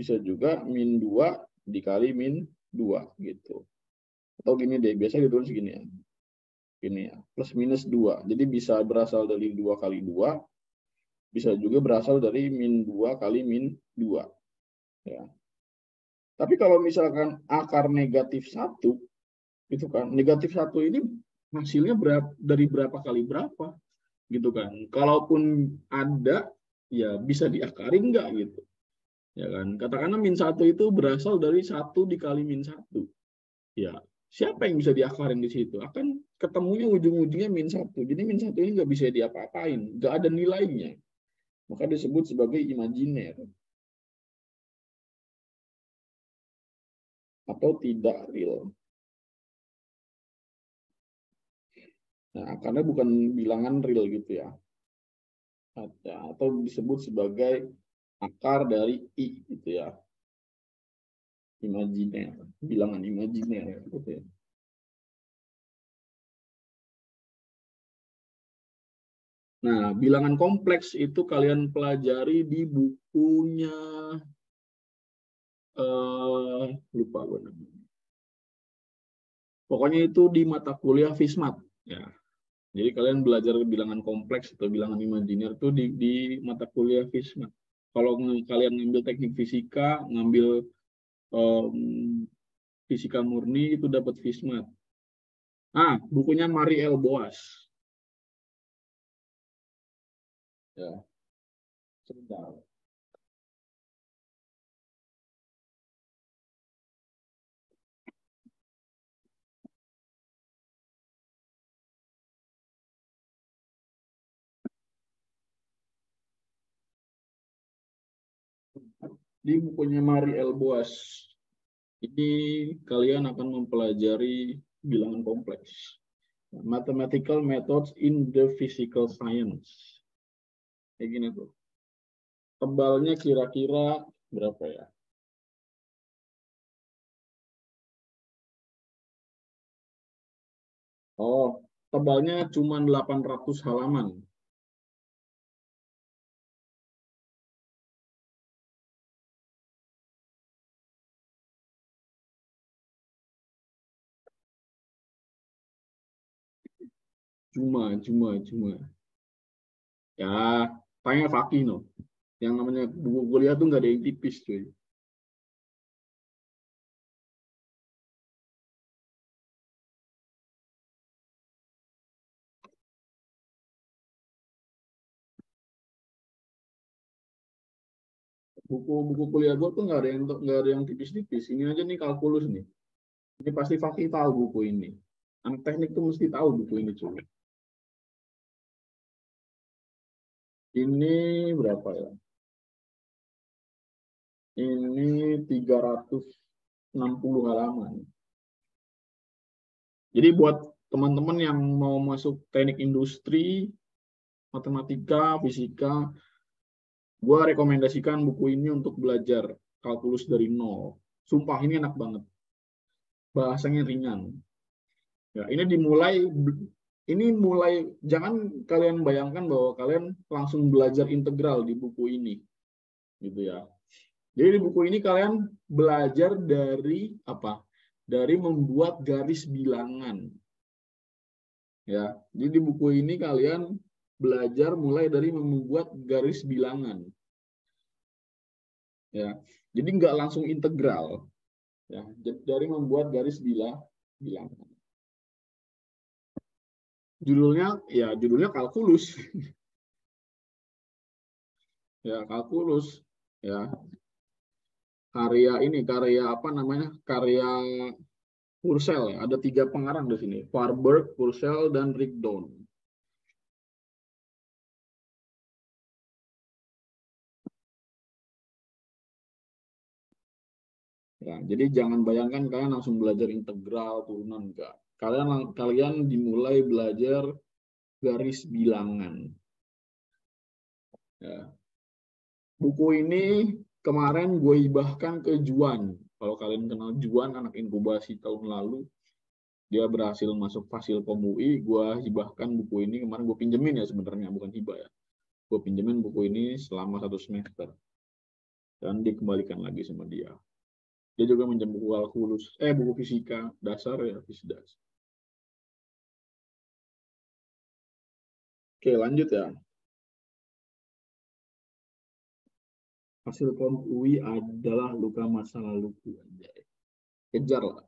bisa juga min 2 dikali min 2 gitu. Atau gini deh, biasa ditulis gini ya. Gini ya, plus minus 2. Jadi bisa berasal dari 2 kali 2, bisa juga berasal dari min 2 kali min 2. Ya. Tapi kalau misalkan akar negatif 1, gitu kan, negatif 1 ini hasilnya dari berapa kali berapa, gitu kan. Kalaupun ada, ya bisa diakari enggak gitu. Ya kan, katakanlah min 1 itu berasal dari 1 dikali min 1. Ya, siapa yang bisa diakarin di situ? Akan ketemunya ujung-ujungnya min 1. Jadi min 1 ini nggak bisa diapa-apain, nggak ada nilainya. Maka disebut sebagai imajiner atau tidak real. Nah, karena bukan bilangan real gitu ya. Atau disebut sebagai akar dari I gitu ya. Imajiner, bilangan imajiner gitu ya. Nah, bilangan kompleks itu kalian pelajari di bukunya lupa gue namanya. Pokoknya itu di mata kuliah FISMAT ya. Jadi kalian belajar bilangan kompleks atau bilangan imajiner itu di mata kuliah FISMAT. Kalau kalian ngambil teknik fisika, ngambil fisika murni itu dapat FISMAT. Bukunya Marie L. Boas. Ya, sebentar. Di bukunya Marie L. Boas, ini kalian akan mempelajari bilangan kompleks. Mathematical methods in the physical science. Kayak gini tuh. Tebalnya kira-kira berapa ya? Oh, tebalnya cuma 800 halaman. Cuma. Ya, tanya Fakih no. Yang namanya buku kuliah tuh nggak ada yang tipis, cuy. Buku kuliah gue tuh nggak ada yang tipis-tipis. Ini aja nih kalkulus nih. Ini pasti Fakih tahu buku ini. Anak teknik tuh mesti tahu buku ini, cuy. Ini berapa ya? Ini 360 halaman. Jadi buat teman-teman yang mau masuk teknik industri, matematika, fisika, gue rekomendasikan buku ini untuk belajar kalkulus dari nol. Sumpah ini enak banget. Bahasanya ringan. Ya, ini mulai jangan kalian bayangkan bahwa kalian langsung belajar integral di buku ini. Gitu ya. Jadi di buku ini kalian belajar dari apa? Dari membuat garis bilangan. Ya, jadi di buku ini kalian belajar mulai dari membuat garis bilangan. Ya, jadi nggak langsung integral. Ya, dari membuat garis bilangan. Judulnya kalkulus. Ya, kalkulus. Ya. Karya apa namanya? Karya Purcell ya. Ada 3 pengarang di sini. Warburg, Purcell, dan Rigdon. Ya, jadi jangan bayangkan kalian langsung belajar integral, turunan, enggak. Kalian dimulai belajar garis bilangan. Ya. Buku ini kemarin gue hibahkan ke Juan. Kalau kalian kenal Juan, anak inkubasi tahun lalu, dia berhasil masuk Fasilkom UI. Gue hibahkan buku ini kemarin, gue pinjemin ya sebenarnya, bukan hibah ya. Gue pinjemin buku ini selama 1 semester. Dan dikembalikan lagi sama dia. Dia juga minjem buku kalkulus, buku fisika dasar ya, fisika dasar. Oke, lanjut ya. Fasilkom UI adalah luka masa laluku. Kejar lah.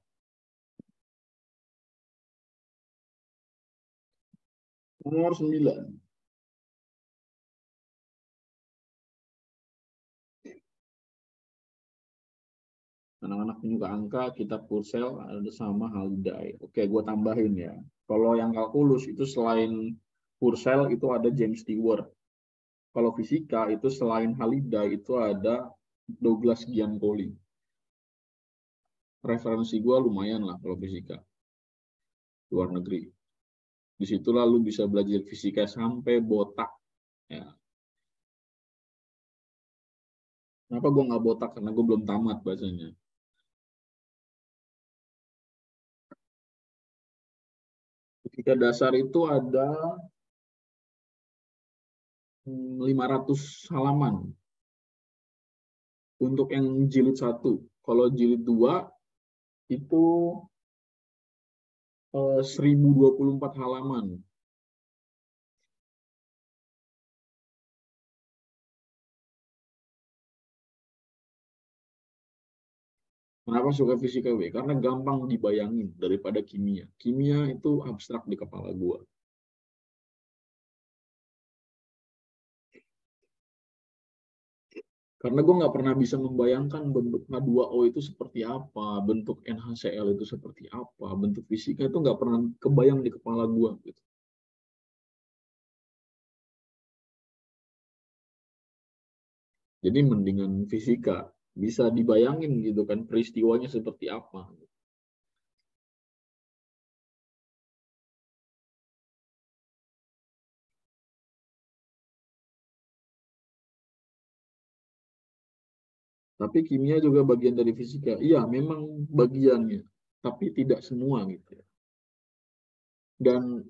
Nomor 9. Anak-anak penyuka angka, kitab Purcell ada sama Halliday. Oke, gue tambahin ya. Kalau yang kalkulus itu selain Purcell itu ada James Stewart. Kalau fisika itu selain Halliday itu ada Douglas Giancoli. Referensi gue lumayan lah kalau fisika. Luar negeri. Di situ lalu bisa belajar fisika sampai botak. Ya. Kenapa gue nggak botak? Karena gue belum tamat bahasanya. Fisika dasar itu ada 500 halaman. Untuk yang jilid 1. Kalau jilid 2 itu 1024 halaman. Kenapa suka fisika W? Karena gampang dibayangin daripada kimia. Kimia itu abstrak di kepala gue. Karena gue nggak pernah bisa membayangkan bentuk H2O itu seperti apa, bentuk NaCl itu seperti apa, bentuk fisika itu nggak pernah kebayang di kepala gue. Gitu. Jadi mendingan fisika, bisa dibayangin gitu kan peristiwanya seperti apa. Tapi kimia juga bagian dari fisika. Iya, memang bagiannya, tapi tidak semua gitu. Dan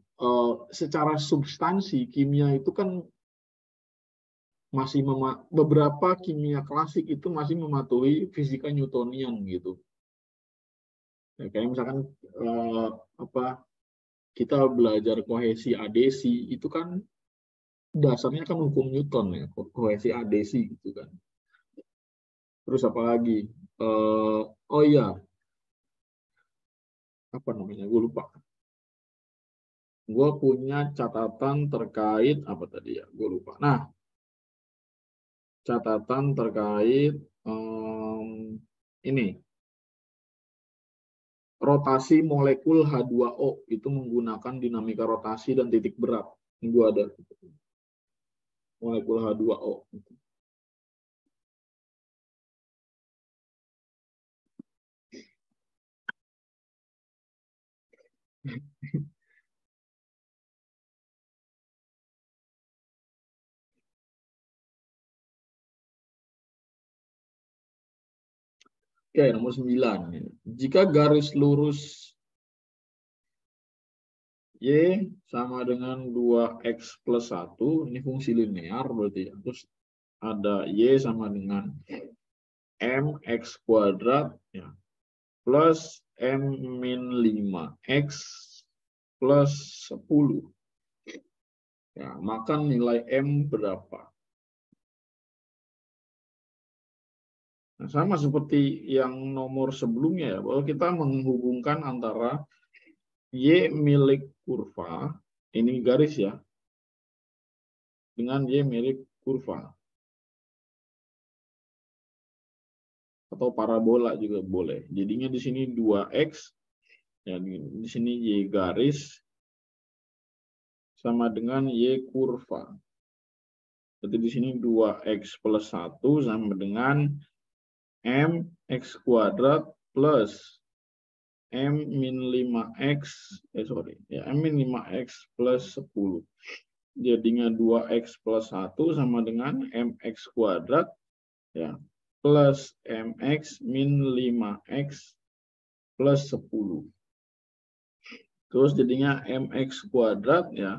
secara substansi kimia itu kan masih beberapa kimia klasik itu masih mematuhi fisika Newtonian gitu. Ya, kayak misalkan kita belajar kohesi adesi itu kan dasarnya kan hukum Newton ya, kohesi adesi gitu kan. Terus apa lagi? Oh iya, apa namanya? Gue lupa. Gue punya catatan terkait apa tadi ya? Gue lupa. Nah, catatan terkait ini rotasi molekul H2O itu menggunakan dinamika rotasi dan titik berat. Ini gue ada. molekul H2O. Oke, nomor 9. Jika garis lurus Y sama dengan 2X plus 1, ini fungsi linear berarti ya. Terus ada Y sama dengan MX kuadrat ya, plus M min 5X plus 10. Ya, maka nilai M berapa? Nah, sama seperti yang nomor sebelumnya ya, bahwa kita menghubungkan antara Y milik kurva, ini garis ya, dengan Y milik kurva. Atau parabola juga boleh. Jadinya di sini 2X, ya, di sini Y garis, sama dengan Y kurva. Jadi di sini 2X plus 1 sama dengan MX kuadrat plus M min 5X, M min 5X plus 10. Jadinya 2X plus 1 sama dengan MX kuadrat, ya, plus MX min 5X plus 10. Terus jadinya MX kuadrat, ya,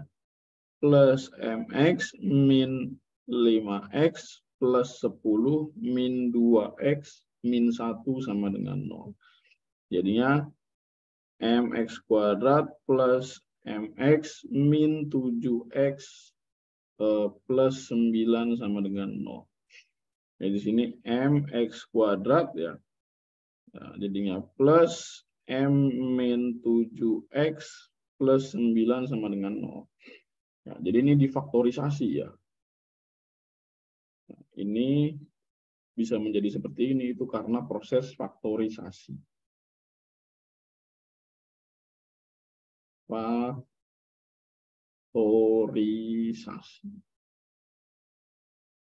plus MX min 5X plus 10 min 2X min 1 sama dengan 0. Jadinya MX kuadrat plus MX min 7X plus 9 sama dengan 0. Jadi di sini MX kuadrat ya. Nah, jadinya plus M min 7X plus 9 sama dengan 0. Ya, jadi ini difaktorisasi ya. Nah, ini bisa menjadi seperti ini, itu karena proses faktorisasi. Faktorisasi.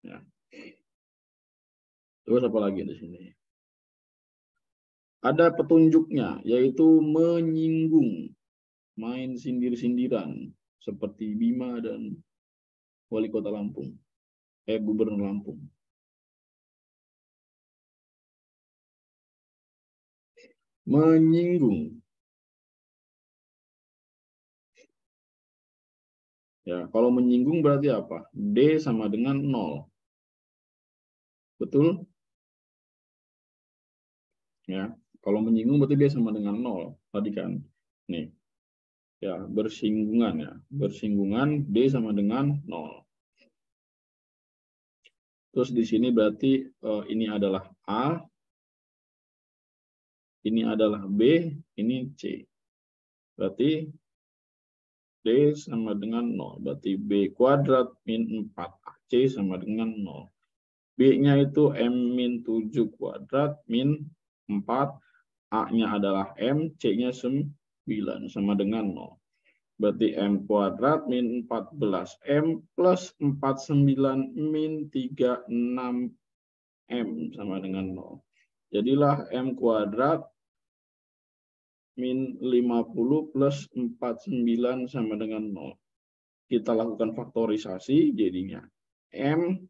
Ya. Terus apa lagi di sini? Ada petunjuknya, yaitu menyinggung, main sindir-sindiran, seperti Bima dan Wali Kota Lampung, Gubernur Lampung. Menyinggung. Ya, kalau menyinggung berarti apa? D sama dengan 0. Betul? Ya, kalau menyinggung berarti D sama dengan 0. Tadi kan, nih, ya, bersinggungan ya. Bersinggungan D sama dengan 0. Terus di sini berarti ini adalah A, ini adalah B, ini C. Berarti D sama dengan 0. Berarti B kuadrat min 4AC sama dengan 0. B-nya itu M min 7 kuadrat min 4. A-nya adalah M, C-nya 9 sama dengan 0. Berarti M kuadrat min 14M plus 49 min 36M sama dengan 0. Jadilah M kuadrat min 50 plus 49 sama dengan 0. Kita lakukan faktorisasi, jadinya M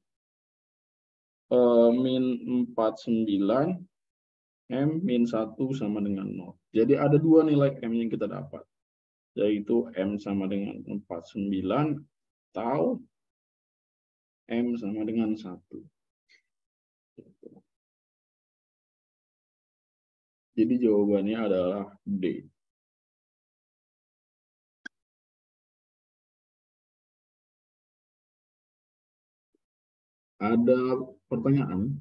min 49, M min 1 sama dengan 0. Jadi ada dua nilai M yang kita dapat, yaitu M sama dengan 49 atau M sama dengan 1. Jadi jawabannya adalah D. Ada pertanyaan?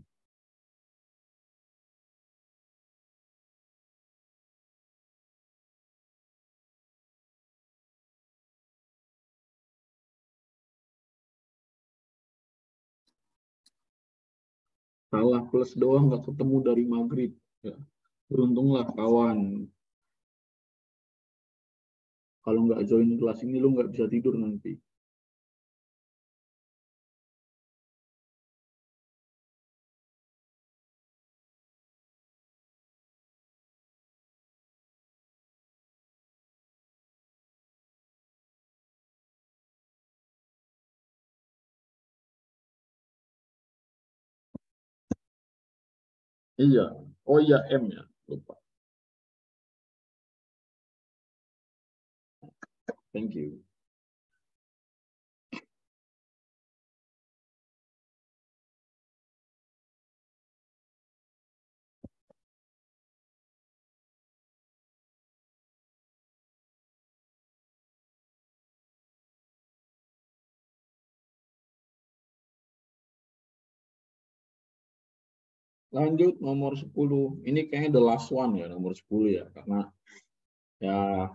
Salah plus doang, nggak ketemu dari maghrib. Ya. Beruntunglah kawan. Kalau nggak join kelas ini, lu nggak bisa tidur nanti. Iya. Oh iya, M ya. Lupa. Thank you. Lanjut nomor 10. Ini kayaknya the last one ya, nomor 10 ya. Karena ya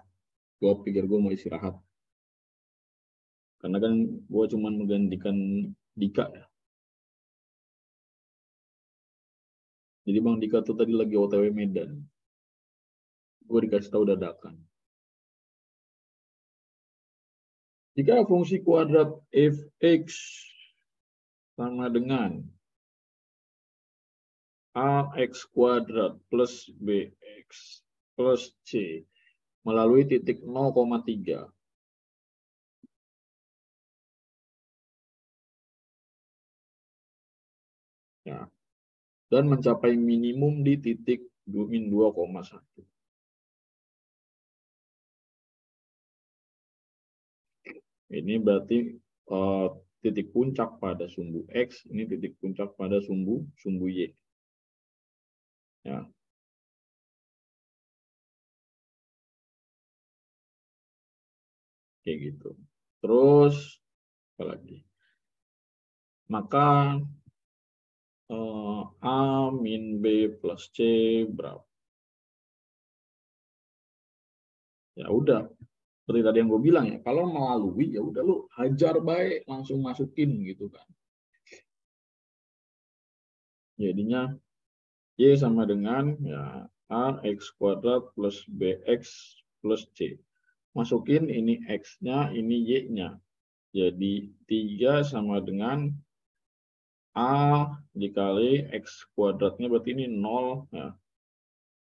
gue pikir gue mau istirahat. Karena kan gue cuma menggantikan Dika ya. Jadi Bang Dika tuh tadi lagi OTW Medan. Gue dikasih tahu dadakan. Jika fungsi kuadrat f(x) sama dengan ax kuadrat plus bx plus c melalui titik 0,3. Ya, dan mencapai minimum di titik min 2,1. Ini berarti titik puncak pada sumbu X, ini titik puncak pada sumbu Y. Ya. Kayak gitu. Terus, apa lagi? Maka A min B plus C berapa? Ya udah, seperti tadi yang gue bilang ya, kalau melalui ya udah lu hajar baik langsung masukin gitu kan. Jadinya Y sama dengan ya ax kuadrat plus bx plus c. Masukin ini x-nya, ini y-nya. Jadi 3 sama dengan a dikali x kuadratnya berarti ini 0 ya,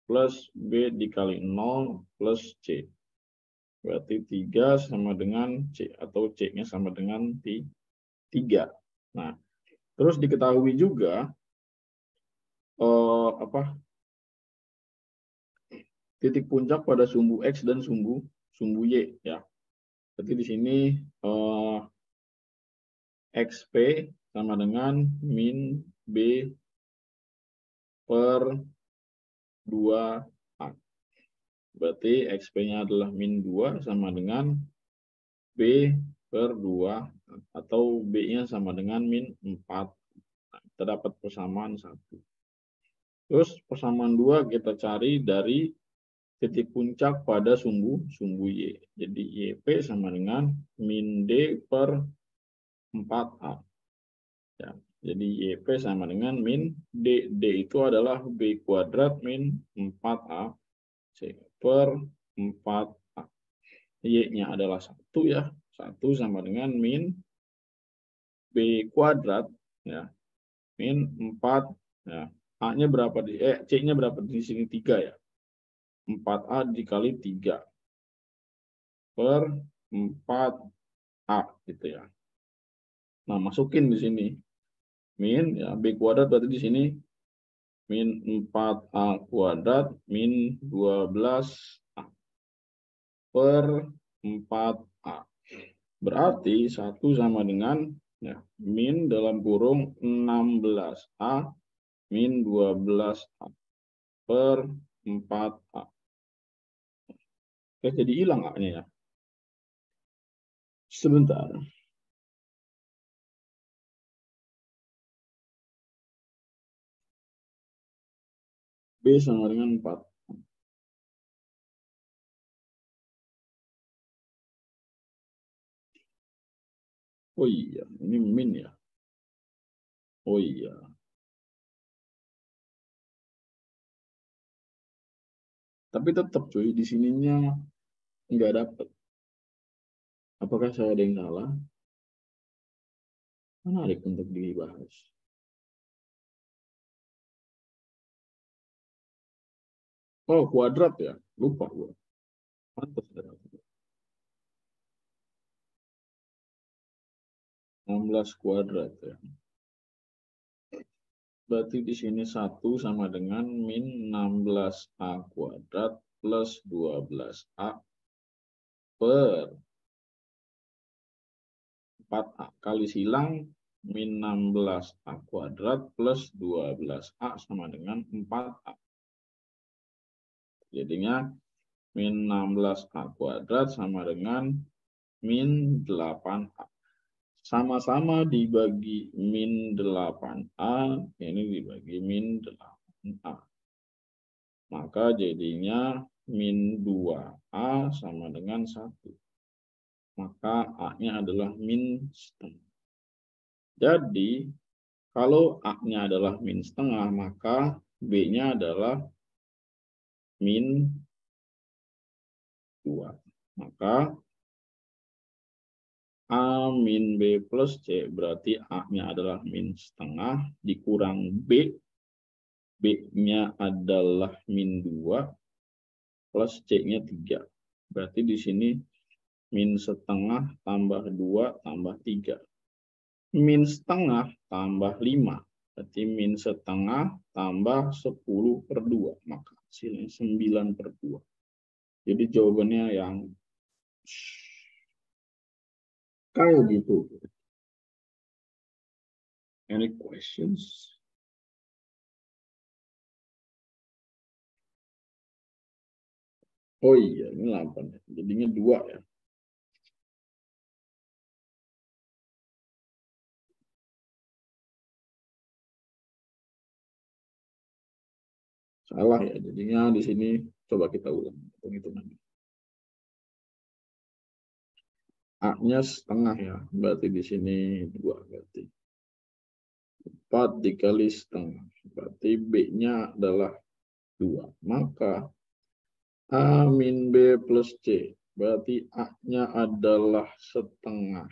plus b dikali 0 plus c. Berarti 3 sama dengan c atau c-nya sama dengan 3. Nah, terus diketahui juga titik puncak pada sumbu X dan sumbu Y ya. Berarti di sini XP sama dengan min B per 2A. Berarti XP-nya adalah min 2 sama dengan B per 2 atau B-nya sama dengan min 4. Nah, kita dapat persamaan 1. Terus persamaan 2 kita cari dari titik puncak pada sumbu Y. Jadi YP sama dengan min D per 4A. Ya, jadi YP sama dengan min D. D itu adalah B kuadrat min 4A C per 4A. Y-nya adalah 1 ya. 1 sama dengan min B kuadrat ya. Min 4 ya. A-nya berapa di C-nya berapa di sini 3 ya. 4A dikali 3 per 4A gitu ya. Nah, masukin di sini min ya B kuadrat berarti di sini min 4A kuadrat min 12A per 4A. Berarti 1 sama dengan ya, min dalam kurung 16A min 12A per 4A. Oke, jadi hilang A-nya ya. Sebentar. B sama dengan 4. Oh iya, ini min ya. Oh iya. Tapi tetap cuy, di sininya nggak dapet. Apakah saya ada yang salah? Menarik untuk dibahas. Oh, kuadrat ya. Lupa gua. Pantes ya. 16 kuadrat ya. Berarti di sini 1 sama dengan min 16A kuadrat plus 12A per 4A. Kali silang min 16A kuadrat plus 12A sama dengan 4A. Jadinya min 16A kuadrat sama dengan min 8A. Sama-sama dibagi min 8A, ini dibagi min 8A. Maka jadinya min 2A sama dengan 1. Maka A-nya adalah min setengah. Jadi, kalau A-nya adalah min setengah, maka B-nya adalah min 2. Maka A min B plus C, berarti A-nya adalah min setengah, dikurang B, B-nya adalah min 2, plus C-nya 3. Berarti di sini min setengah tambah 2 tambah 3. Min setengah tambah 5, berarti min setengah tambah 10 per 2, maka hasilnya 9 per 2. Jadi jawabannya yang kayak gitu. Any questions? Oh iya, ini 8 ya. Jadinya 2 ya. Salah ya. Jadinya di sini coba kita ulang hitung-hitungannya. A-nya setengah ya. Berarti di sini 2 berarti. 4 dikali setengah. Berarti B-nya adalah 2. Maka A min B plus C. Berarti A-nya adalah setengah.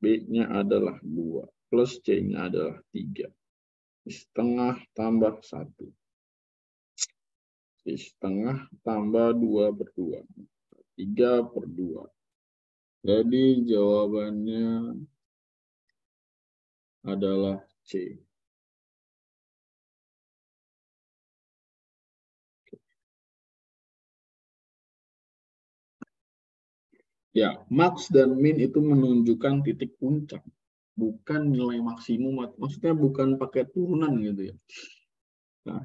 B-nya adalah 2. Plus C-nya adalah 3. Setengah tambah 1. Setengah tambah 2 per 2. 3 per 2. Jadi jawabannya adalah C. Ya, max dan min itu menunjukkan titik puncak, bukan nilai maksimum. Maksudnya bukan pakai turunan gitu ya. Nah,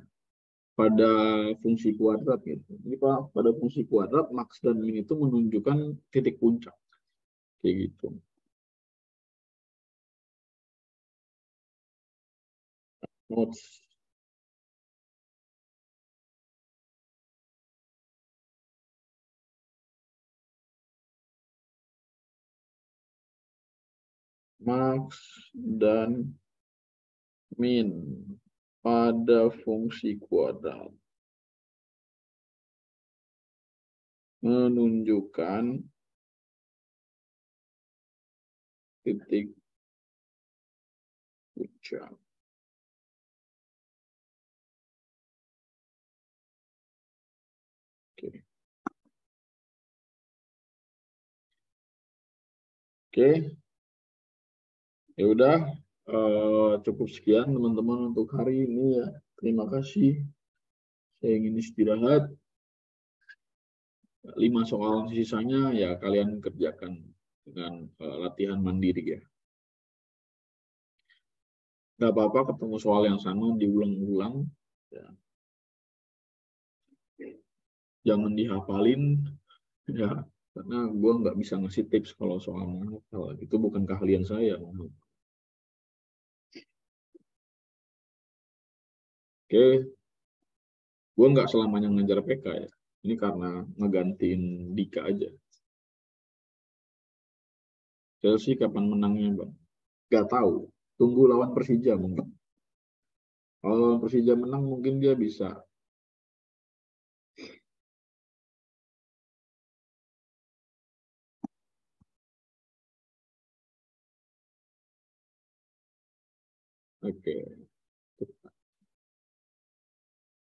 pada fungsi kuadrat gitu. Jadi pada fungsi kuadrat max dan min itu menunjukkan titik puncak. Kayak gitu. Notes. Max dan min pada fungsi kuadrat menunjukkan titik puncak. Oke. Oke. Ya udah, cukup sekian teman-teman untuk hari ini ya. Terima kasih. Saya ingin istirahat. 5 soal sisanya ya kalian kerjakan dengan latihan mandiri ya. Nggak apa-apa ketemu soal yang sama diulang-ulang. Ya. Jangan dihafalin ya, karena gue nggak bisa ngasih tips kalau soal menghafal. Itu bukan keahlian saya. Oke, gue nggak selamanya ngajar PK ya. Ini karena ngegantiin Dika aja. Chelsea kapan menangnya, Bang? Gak tahu. Tunggu lawan Persija mungkin. Kalau lawan Persija menang mungkin dia bisa. Oke.